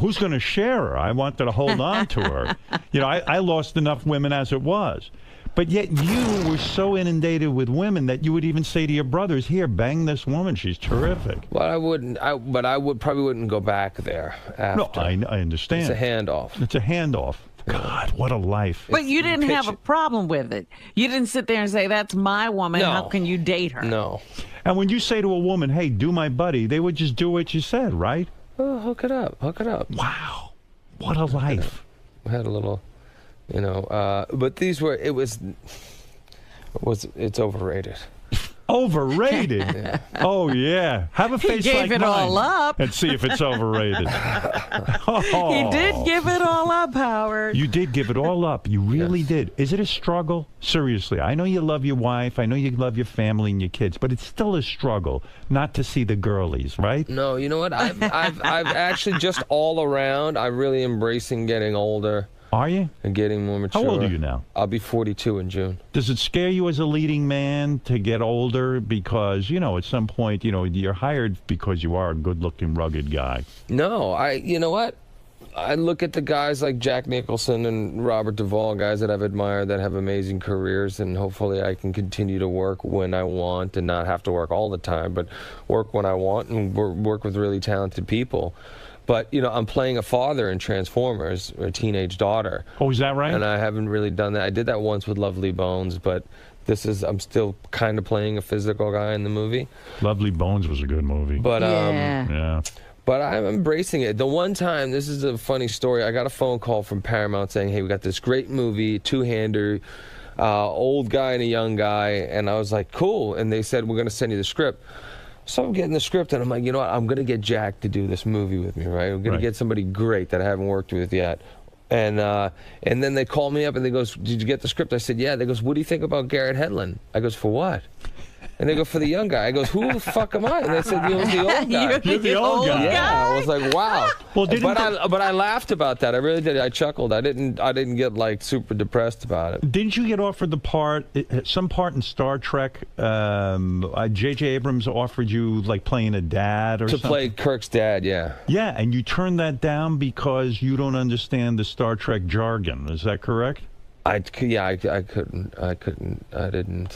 who's going to share her? I wanted to hold on to her. You know, I lost enough women as it was. But yet you were so inundated with women that you would even say to your brothers, here, bang this woman. She's terrific. Well, I wouldn't. But I probably wouldn't go back there after. No, I understand. It's a handoff. It's a handoff. God, what a life. But you didn't have a problem with it. You didn't sit there and say, that's my woman. No. How can you date her? No. And when you say to a woman, hey, do my buddy, they would just do what you said, right? Oh, hook it up. Hook it up. Wow. What a life. We had a little, you know, but these were, it's overrated. Overrated? Yeah. Oh, yeah. Have a He face gave like it mine all up. and see if it's overrated. He did give it all up, Howard. You did give it all up. You really did. Is it a struggle? Seriously. I know you love your wife. I know you love your family and your kids, but it's still a struggle not to see the girlies, right? No, you know what? I've actually just all around, I'm really embracing getting older. Are you? And getting more mature. How old are you now? I'll be 42 in June. Does it scare you as a leading man to get older? Because, you know, at some point, you know, you're hired because you are a good-looking, rugged guy. No, you know what? I look at the guys like Jack Nicholson and Robert Duvall, guys that I've admired that have amazing careers, and hopefully I can continue to work when I want and not have to work all the time, but work when I want and work with really talented people. But, you know, I'm playing a father in Transformers, a teenage daughter. Oh, is that right? And I haven't really done that. I did that once with Lovely Bones, but I'm still kind of playing a physical guy in the movie. Lovely Bones was a good movie. But, yeah. But I'm embracing it. The one time, this is a funny story, I got a phone call from Paramount saying, hey, we got this great movie, two-hander, old guy and a young guy. And I was like, cool. And they said, we're going to send you the script. So I'm getting the script, and I'm like, you know what? I'm going to get Jack to do this movie with me, right? I'm going to get somebody great that I haven't worked with yet. And then they call me up, and they goes, did you get the script? I said, yeah. They goes, what do you think about Garrett Hedlund? I goes, for what? And they go, for the young guy. I goes, who the fuck am I? And they said, you're the old guy. You're the old guy. Yeah, I was like, wow. Well, but I laughed about that. I really did. I chuckled. I didn't get like super depressed about it. Didn't you get offered the part, some part in Star Trek? J.J. Abrams offered you like playing a dad or something? To play Kirk's dad, yeah. Yeah, and you turned that down because you don't understand the Star Trek jargon. Is that correct? I couldn't.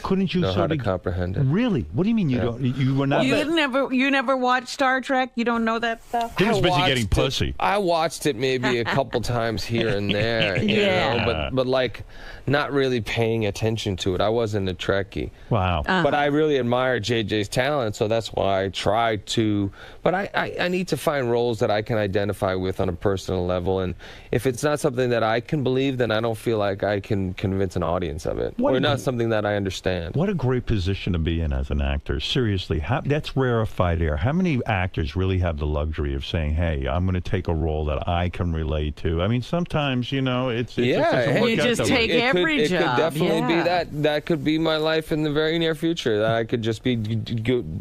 Couldn't you know how sort to of comprehend it. Really? What do you mean you don't? You were not. You never watched Star Trek? You don't know that stuff? He was busy watched getting pussy. I watched it maybe a couple times here and there, you know, but like not really paying attention to it. I wasn't a Trekkie. Wow. But I really admire JJ's talent, so that's why I tried to. But I need to find roles that I can identify with on a personal level, and if it's not something that I can believe, then I don't feel like I can convince an audience of it, or not something that I understand. What a great position to be in as an actor. Seriously, that's rarefied air. How many actors really have the luxury of saying, "Hey, I'm going to take a role that I can relate to"? I mean, sometimes you know it just doesn't work you out just that take way. every It job. could definitely be that. That could be my life in the very near future. That I could just be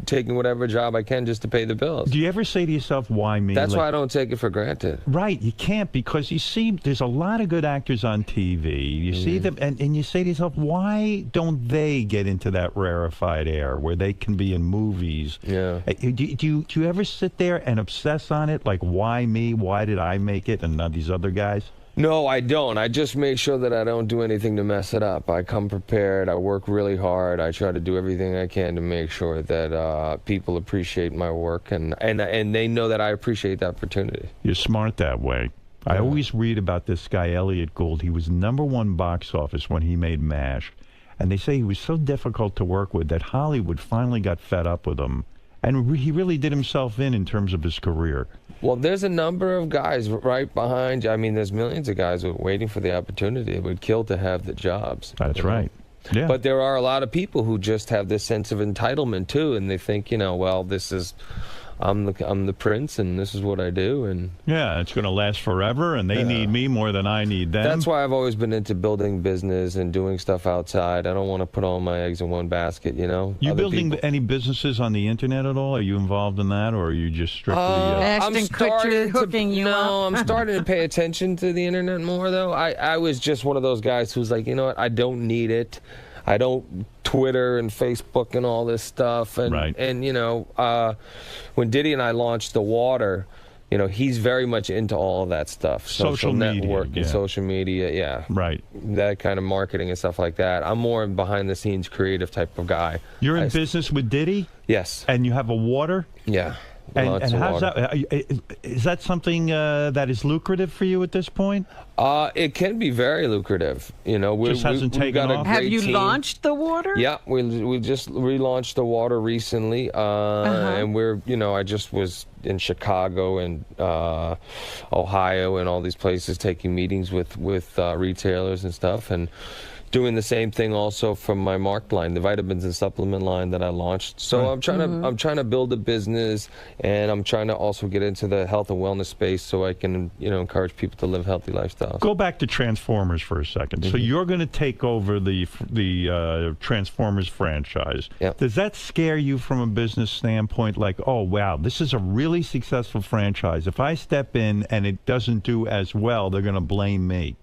taking whatever job I can just to pay the bills. Do you ever say to yourself, "Why me?" That's why I don't take it for granted. Right, you can't, because you see, there's a lot of good actors on TV. You see them, and you say to yourself, why don't they get into that rarefied air where they can be in movies? Yeah. Do you ever sit there and obsess on it, like, why me? Why did I make it and not these other guys? No, I don't. I just make sure that I don't do anything to mess it up. I come prepared. I work really hard. I try to do everything I can to make sure that people appreciate my work, and they know that I appreciate the opportunity. You're smart that way. I always read about this guy, Elliot Gould. He was #1 box office when he made MASH. And they say he was so difficult to work with that Hollywood finally got fed up with him. And he really did himself in terms of his career. Well, there's a number of guys right behind you. I mean, there's millions of guys who are waiting for the opportunity. It would kill to have the jobs. That's right. Yeah. But there are a lot of people who just have this sense of entitlement, too. And they think, you know, well, this is... I'm the prince, and this is what I do, and yeah, it's going to last forever, and they need me more than I need them. That's why I've always been into building business and doing stuff outside. I don't want to put all my eggs in one basket, you know. You building any businesses on the internet at all? Are you involved in that, or are you just strictly? Ashton Kutcher hooking you up? No, I'm starting to pay attention to the internet more, though. I was just one of those guys who's like, you know what, I don't need it. I don't Twitter and Facebook and all this stuff. And, and you know, when Diddy and I launched The Water, you know, he's very much into all of that stuff. Social networking, social media, Right. That kind of marketing and stuff like that. I'm more behind-the-scenes creative type of guy. You're in business with Diddy? Yes. And you have a water? Yeah. And how's that? Is that something that is lucrative for you at this point? It can be very lucrative. You know, Just hasn't taken off. Have you launched the water? Yeah, we just relaunched the water recently, and we're, you know, I just was in Chicago and Ohio and all these places taking meetings with retailers and stuff, and doing the same thing also from my Marked line, the vitamins and supplement line that I launched. So I'm trying to build a business, and I'm trying to also get into the health and wellness space so I can, you know, encourage people to live healthy lifestyles. Go back to Transformers for a second. So you're going to take over the Transformers franchise. Yep. Does that scare you from a business standpoint? Like, oh wow, this is a really successful franchise. If I step in and it doesn't do as well, they're going to blame me.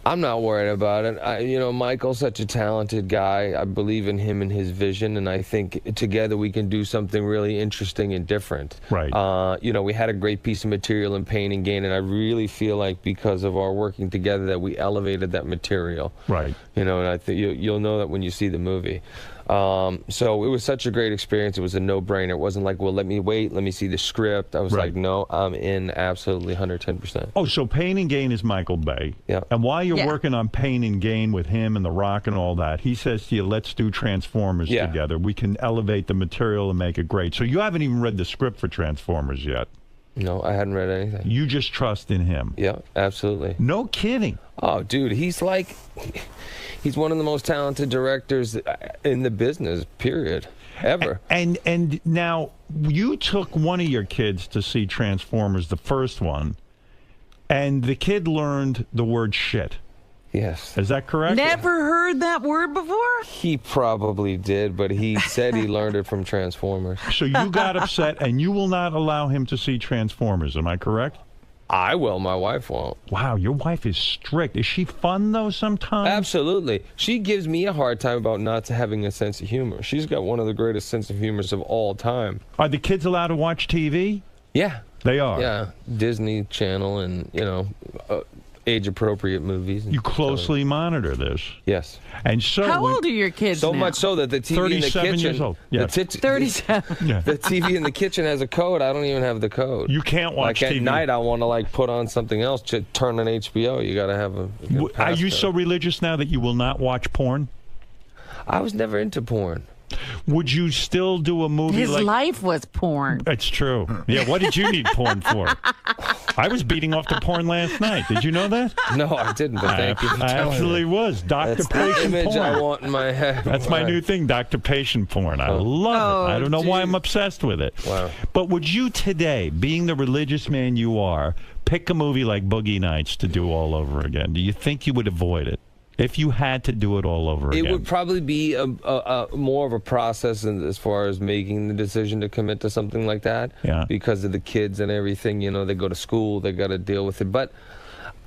I'm not worried about it. You know, Michael's such a talented guy. I believe in him and his vision, and I think together we can do something really interesting and different. Right. You know, we had a great piece of material in Pain and Gain, and I really feel like because of our working together that we elevated that material. Right. You know, and I think you'll know that when you see the movie. So it was such a great experience. It was a no-brainer. It wasn't like, well, let me see the script. I was like, no, I'm in absolutely 110%. Oh, so Pain and Gain is Michael Bay. Yeah. And while you're working on Pain and Gain with him and The Rock and all that, he says to you, let's do Transformers together. We can elevate the material and make it great. So you haven't even read the script for Transformers yet. No, I hadn't read anything. You just trust in him. Yeah, absolutely. No kidding. Oh, dude, he's one of the most talented directors in the business, period, ever. And now, you took one of your kids to see Transformers, the first one, and the kid learned the word shit. Yes. Is that correct? Never heard that word before? He probably did, but he said he learned it from Transformers. So you got upset, and you will not allow him to see Transformers, am I correct? I will. My wife won't. Wow, your wife is strict. Is she fun, though, sometimes? Absolutely. She gives me a hard time about not having a sense of humor. She's got one of the greatest sense of humors of all time. Are the kids allowed to watch TV? Yeah. They are? Yeah. Disney Channel and, you know, age-appropriate movies. You closely monitor this. Yes. And so How old are your kids So now? much so that the TV in the 37 kitchen... years old. Yeah. 37. Yeah. The TV in the kitchen has a code. I don't even have the code. You can't watch like TV. at night, I want to like put on something else to turn on HBO. You got to have a good Are you passcode. so religious now that you will not watch porn? I was never into porn. Would you still do a movie His like... life was porn. It's true. Yeah, what did you need porn for? I was beating off to porn last night. Did you know that? No, I didn't, but thank you for I telling absolutely me. was. Doctor That's the Patient image porn. I want in my head. That's my new thing, Dr. Patient porn. I love it. I don't know why I'm obsessed with it. Wow. But would you today, being the religious man you are, pick a movie like Boogie Nights to do all over again? Do you think you would avoid it? If you had to do it all over again. It would probably be a more of a process as far as making the decision to commit to something like that. Yeah. Because of the kids and everything, you know, they go to school, they got to deal with it. But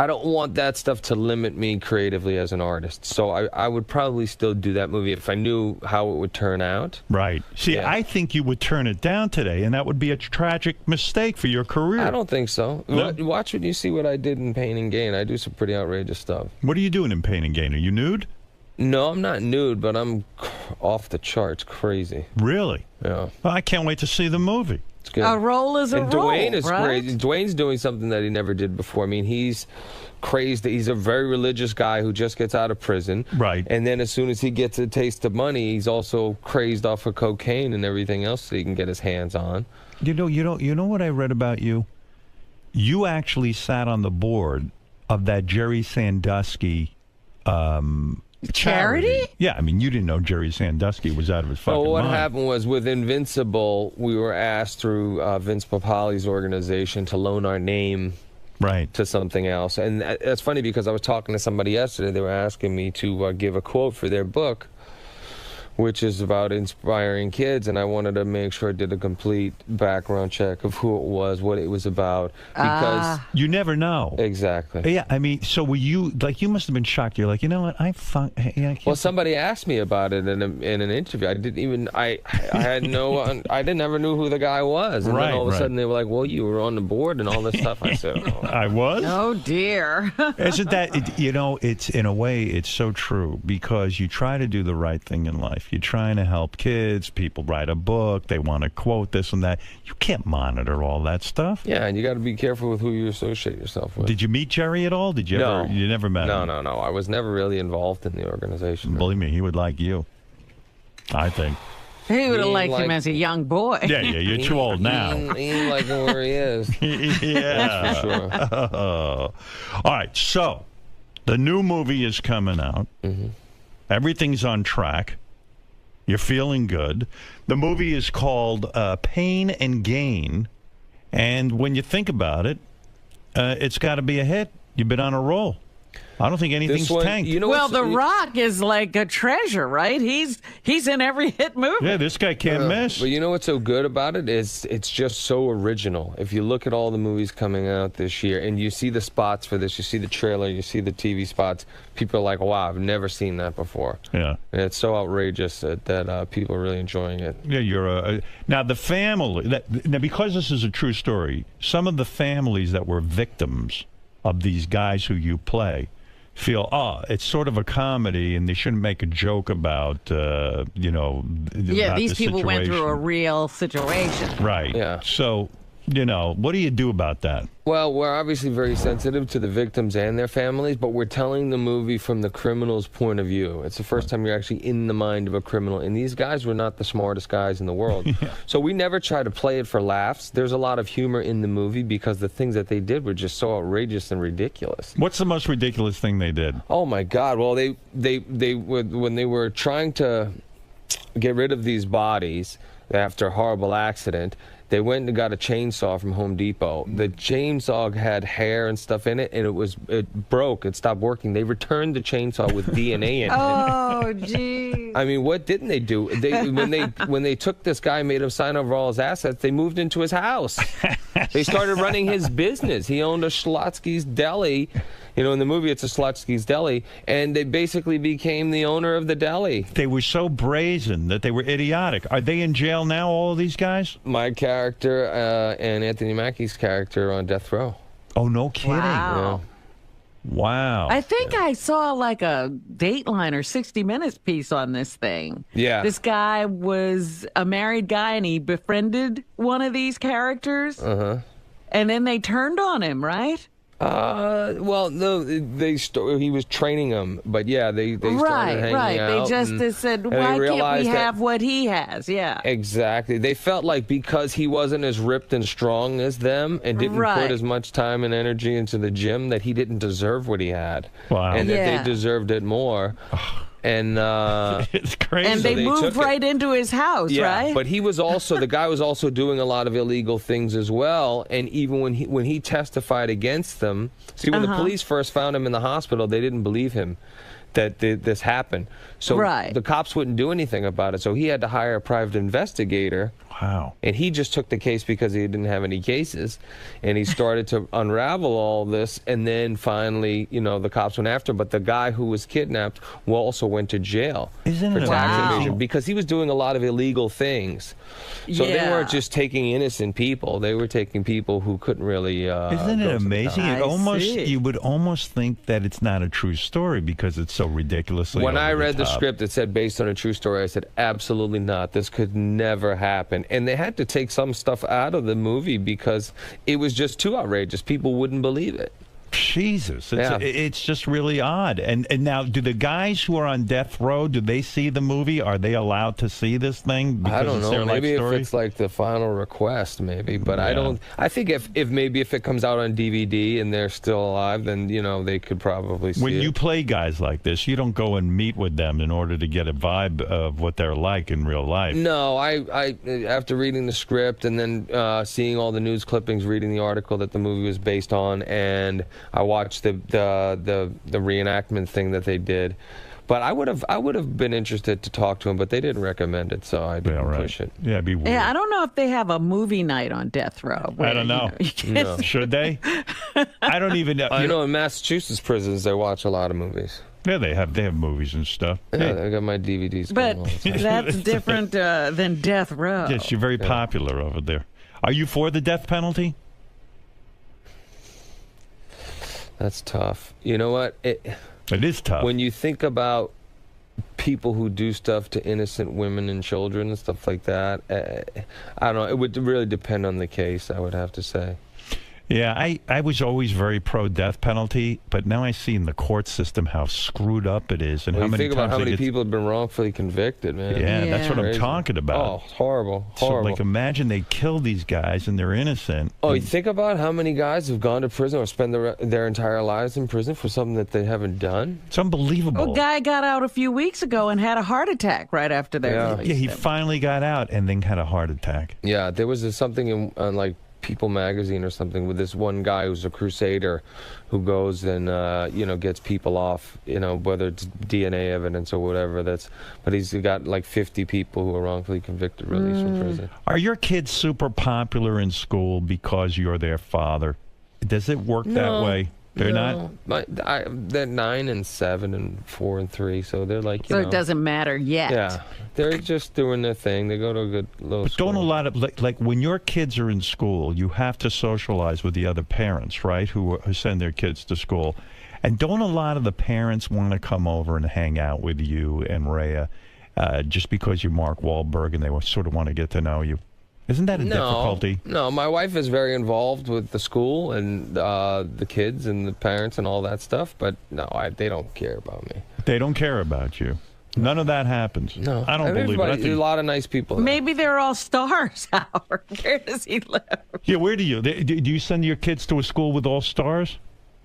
I don't want that stuff to limit me creatively as an artist. So I would probably still do that movie if I knew how it would turn out. Right. See, I think you would turn it down today, and that would be a tragic mistake for your career. I don't think so. No? Watch when you see what I did in Pain and Gain. I do some pretty outrageous stuff. What are you doing in Pain and Gain? Are you nude? No, I'm not nude, but I'm off the charts crazy. Really? Yeah. Well, I can't wait to see the movie. It's good. A role is a and role, Dwayne is right? crazy. Dwayne's doing something that he never did before. I mean, he's crazed. He's a very religious guy who just gets out of prison. Right. And then as soon as he gets a taste of money, he's also crazed off of cocaine and everything else that he can get his hands on. You know what I read about you? You actually sat on the board of that Jerry Sandusky charity? Yeah, I mean, you didn't know Jerry Sandusky was out of his fucking Well, what mind. happened was with Invincible, we were asked through Vince Papali's organization to loan our name to something else. And that's funny because I was talking to somebody yesterday. They were asking me to give a quote for their book, which is about inspiring kids, and I wanted to make sure I did a complete background check of who it was, what it was about, because you never know. Exactly. Yeah, I mean, so were you like? You must have been shocked. You're like, you know what? I can't. Well, somebody asked me about it in an interview. I didn't even. I had no. I never knew who the guy was, and then all of a sudden they were like, "Well, you were on the board and all this stuff." I said, "Oh, I was." Oh dear. Isn't that it's in a way it's so true because you try to do the right thing in life. You're trying to help kids. People write a book. They want to quote this and that. You can't monitor all that stuff. Yeah, and you got to be careful with who you associate yourself with. Did you meet Jerry at all? Did you No. ever? You never met him? No. I was never really involved in the organization. Believe me, he would like you. I think. He would have He liked him like- as a young boy. Yeah, you're too old now. He ain't like him where he is. Yeah. That's for sure. All right, so the new movie is coming out. Mm-hmm. Everything's on track. You're feeling good. The movie is called Pain and Gain. And when you think about it, it's got to be a hit. You've been on a roll. I don't think anything's tanked. Well, The Rock is like a treasure, right? He's in every hit movie. Yeah, this guy can't miss. But you know what's so good about it is it's just so original. If you look at all the movies coming out this year and you see the spots for this, you see the trailer, you see the TV spots, people are like, wow, I've never seen that before. Yeah. And it's so outrageous that people are really enjoying it. Yeah, you're now the family. Now, because this is a true story, some of the families that were victims of these guys who you play feel, it's sort of a comedy, and they shouldn't make a joke about, Yeah, about these the people went through a situation. real situation. Right. Yeah. So, what do you do about that? Well, we're obviously very sensitive to the victims and their families, but we're telling the movie from the criminal's point of view. It's the first time you're actually in the mind of a criminal, and these guys were not the smartest guys in the world. So we never try to play it for laughs. There's a lot of humor in the movie because the things that they did were just so outrageous and ridiculous. What's the most ridiculous thing they did? Oh my God! Well, they were, when they were trying to get rid of these bodies after a horrible accident, they went and got a chainsaw from Home Depot. The chainsaw had hair and stuff in it, and it broke. It stopped working. They returned the chainsaw with DNA in it. Oh, geez. I mean, what didn't they do? When they took this guy, made him sign over all his assets, they moved into his house. They started running his business. He owned a 𝗛𝘗𝗏𝗄's Deli. In the movie, it's a 𝗛𝘗𝗏𝗄's Deli, and they basically became the owner of the deli. They were so brazen that they were idiotic. Are they in jail now, all of these guys? My character and Anthony Mackie's character are on death row. Oh, no kidding. Wow. Wow. I think I saw like a Dateline or 60 Minutes piece on this thing. Yeah. This guy was a married guy and he befriended one of these characters. And then they turned on him, right? Well, no, he was training them, but yeah, they started hanging out. They just said, why can't we have what he has? Yeah. Exactly. They felt like because he wasn't as ripped and strong as them and didn't put as much time and energy into the gym that he didn't deserve what he had. Wow. And that they deserved it more. And it's crazy. And they moved right into his house, right? But he was also the guy was also doing a lot of illegal things as well. And even when he testified against them, see, when the police first found him in the hospital, they didn't believe him that this happened. So the cops wouldn't do anything about it. So he had to hire a private investigator. Wow. And he just took the case because he didn't have any cases. And he started to unravel all this. And then finally, the cops went after him. But the guy who was kidnapped also went to jail for tax evasion because he was doing a lot of illegal things. So they weren't just taking innocent people. They were taking people who couldn't really Isn't it amazing? You would almost think that it's not a true story because it's so ridiculously When I read the top. script, it said based on a true story. I said, absolutely not. This could never happen. And they had to take some stuff out of the movie because it was just too outrageous. People wouldn't believe it. Jesus, it's just really odd. And now, do the guys who are on death row, do they see the movie? Are they allowed to see this thing? Because I don't it's know. their Maybe life story? if it's like the final request, maybe. But I don't. I think if it comes out on DVD and they're still alive, then they could probably see When it. you play guys like this, you don't go and meet with them in order to get a vibe of what they're like in real life. No, I after reading the script and then seeing all the news clippings, reading the article that the movie was based on, and I watched the reenactment thing that they did. But I would have been interested to talk to him, but they didn't recommend it, so I didn't push it. Yeah, it'd be weird. Yeah, I don't know if they have a movie night on death row. I don't know. Should they? I don't even know. I know in Massachusetts prisons they watch a lot of movies. Yeah, they have movies and stuff. Yeah, I got my DVDs. But going all the time. that's different than death row. Yes, you're very popular over there. Are you for the death penalty? That's tough. You know what? It is tough. When you think about people who do stuff to innocent women and children and stuff like that, I don't know. It would really depend on the case, I would have to say. Yeah, I was always very pro-death penalty, but now I see in the court system how screwed up it is and Well, how you many think about times how they many get- people have been wrongfully convicted, man. Yeah, that's what I'm Crazy. talking about. Oh, it's horrible. So, Horrible. like, imagine they kill these guys and they're innocent. Oh, you think about how many guys have gone to prison or spend their entire lives in prison for something that they haven't done? It's unbelievable. A guy got out a few weeks ago and had a heart attack right after they released Yeah, he him. finally got out and then had a heart attack. Yeah, there was something on like People magazine or something with this one guy who's a crusader who goes and gets people off, whether it's DNA evidence or whatever. But he's got like 50 people who are wrongfully convicted released from prison. Are your kids super popular in school because you're their father? Does it work that way? They're not? They're 9 and 7 and 4 and 3, so they're like, So it doesn't matter yet. Yeah, they're just doing their thing. They go to a good little But school. don't a lot of, like when your kids are in school, you have to socialize with the other parents, right, who send their kids to school. And don't a lot of the parents want to come over and hang out with you and Rhea just because you're Mark Wahlberg and they sort of want to get to know you? Isn't that a difficulty? No, my wife is very involved with the school and the kids and the parents and all that stuff, but no, they don't care about me. They don't care about you. None of that happens. No, I don't believe it. I There's think, a lot of nice people there. Maybe they're all stars, Howard. Where does he live? yeah, where do you? Do you send your kids to a school with all stars?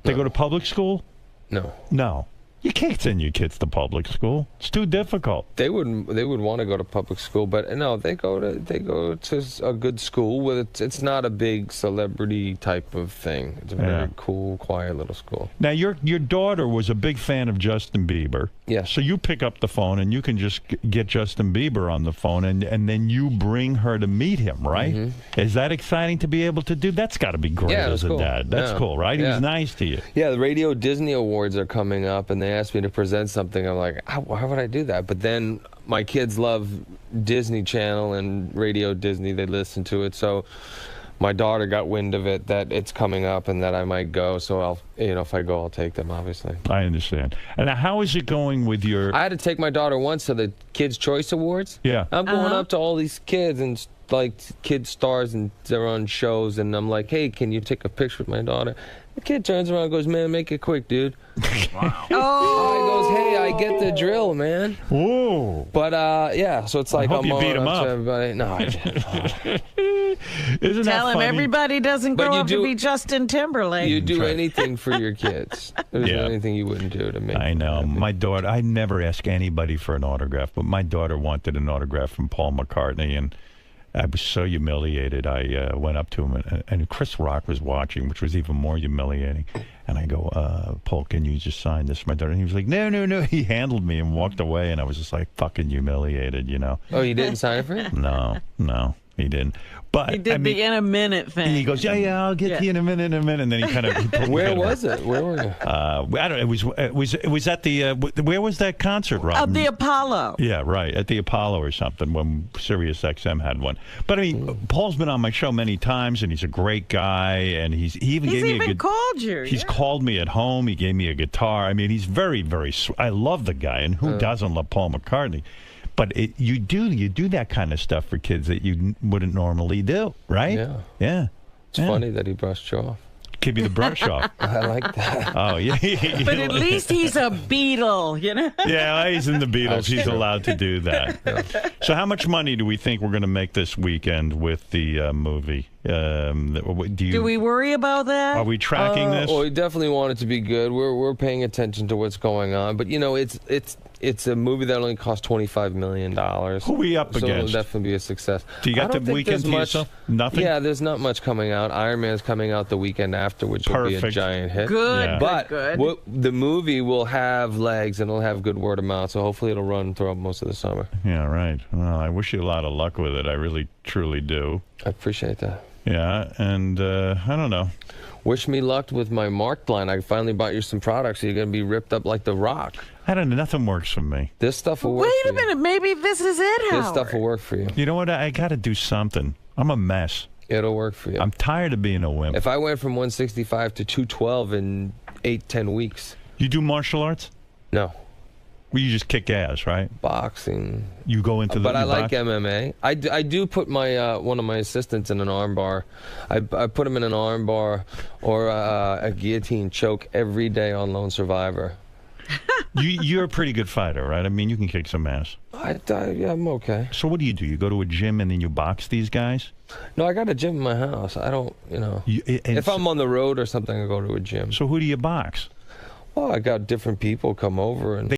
They go to public school? No. No. You can't send your kids to public school. It's too difficult. They would want to go to public school, but no, they go to a good school with it's not a big celebrity type of thing. It's a very cool, quiet little school. Now, your daughter was a big fan of Justin Bieber. Yes. So you pick up the phone and you can just get Justin Bieber on the phone and then you bring her to meet him, right? Mm-hmm. Is that exciting to be able to do? That's got to be great Yeah, as that's a cool. dad. That's Yeah. cool, right? He Yeah. was nice to you. Yeah, the Radio Disney Awards are coming up, and they asked me to present something. I'm like, why would I do that? But then my kids love Disney Channel and Radio Disney. They listen to it, so my daughter got wind of it that it's coming up and that I might go. So I'll, if I go, I'll take them, obviously. I understand. And how is it going with your... I had to take my daughter once to the Kids' Choice Awards. Yeah. I'm going up to all these kids and like kid stars and they're on shows, and I'm like, hey, can you take a picture with my daughter? The kid turns around and goes, man, make it quick, dude. Wow. He goes, hey, I get the drill, man. Whoa. But, yeah, so it's like I hope you beat him up. Everybody. No, I didn't. Isn't Tell that him funny? everybody doesn't grow up to be Justin Timberlake. You do anything for your kids. There's anything you wouldn't do to me. I know. My daughter, I never ask anybody for an autograph, but my daughter wanted an autograph from Paul McCartney, and I was so humiliated. I went up to him, and Chris Rock was watching, which was even more humiliating. And I go, Paul, can you just sign this for my daughter? And he was like, no, no, no. He handled me and walked away, and I was just like fucking humiliated, you know. Oh, you didn't sign it for him? No, he didn't. But he did the in a minute thing. And he goes, yeah, I'll get to you in a minute. And then he kind of. Where was it? Where were you? I don't. It was at the. Where was that concert, Rob? The Apollo. Yeah, right, at the Apollo or something when Sirius XM had one. But I mean, Paul's been on my show many times, and he's a great guy, and he even gave me a good. Called you. He's called me at home. He gave me a guitar. I mean, he's very, very. I love the guy, and who doesn't love Paul McCartney? But you do that kind of stuff for kids that you wouldn't normally do, right? Yeah. Yeah. It's funny that he brushed you off. Give you the brush off. I like that. Oh, yeah. But at least he's a Beatle, you know? Yeah, he's in the Beatles. He's allowed to do that. So how much money do we think we're going to make this weekend with the movie? Do we worry about that? Are we tracking this? Well, we definitely want it to be good. We're paying attention to what's going on. But, it's a movie that only cost $25 million. Who are we up so against? It'll definitely be a success. Do you got the weekend to yourself? Nothing? Yeah, there's not much coming out. Iron Man's coming out the weekend after, which will be a giant hit. Good, yeah. But good. The movie will have legs and it'll have good word of mouth, so hopefully it'll run throughout most of the summer. Yeah, right. Well, I wish you a lot of luck with it. I really, truly do. I appreciate that. Yeah, and I don't know. Wish me luck with my Mark line. I finally bought you some products, so you're going to be ripped up like The Rock. I don't know. Nothing works for me. This stuff will work Wait a minute. Maybe this is it, Howard. This stuff will work for you. You know what? I got to do something. I'm a mess. It'll work for you. I'm tired of being a wimp. If I went from 165 to 212 in 8-10 weeks. You do martial arts? No. Well, you just kick ass, right? Boxing. You go into the. But I like MMA. I do put my one of my assistants in an arm bar. I put him in an arm bar or a guillotine choke every day on Lone Survivor. You're a pretty good fighter, right? I mean, you can kick some ass. Yeah, I'm okay. So what do? You go to a gym and then you box these guys? No, I got a gym in my house. I don't, if I'm on the road or something, I go to a gym. So who do you box? Well, I got different people come over and.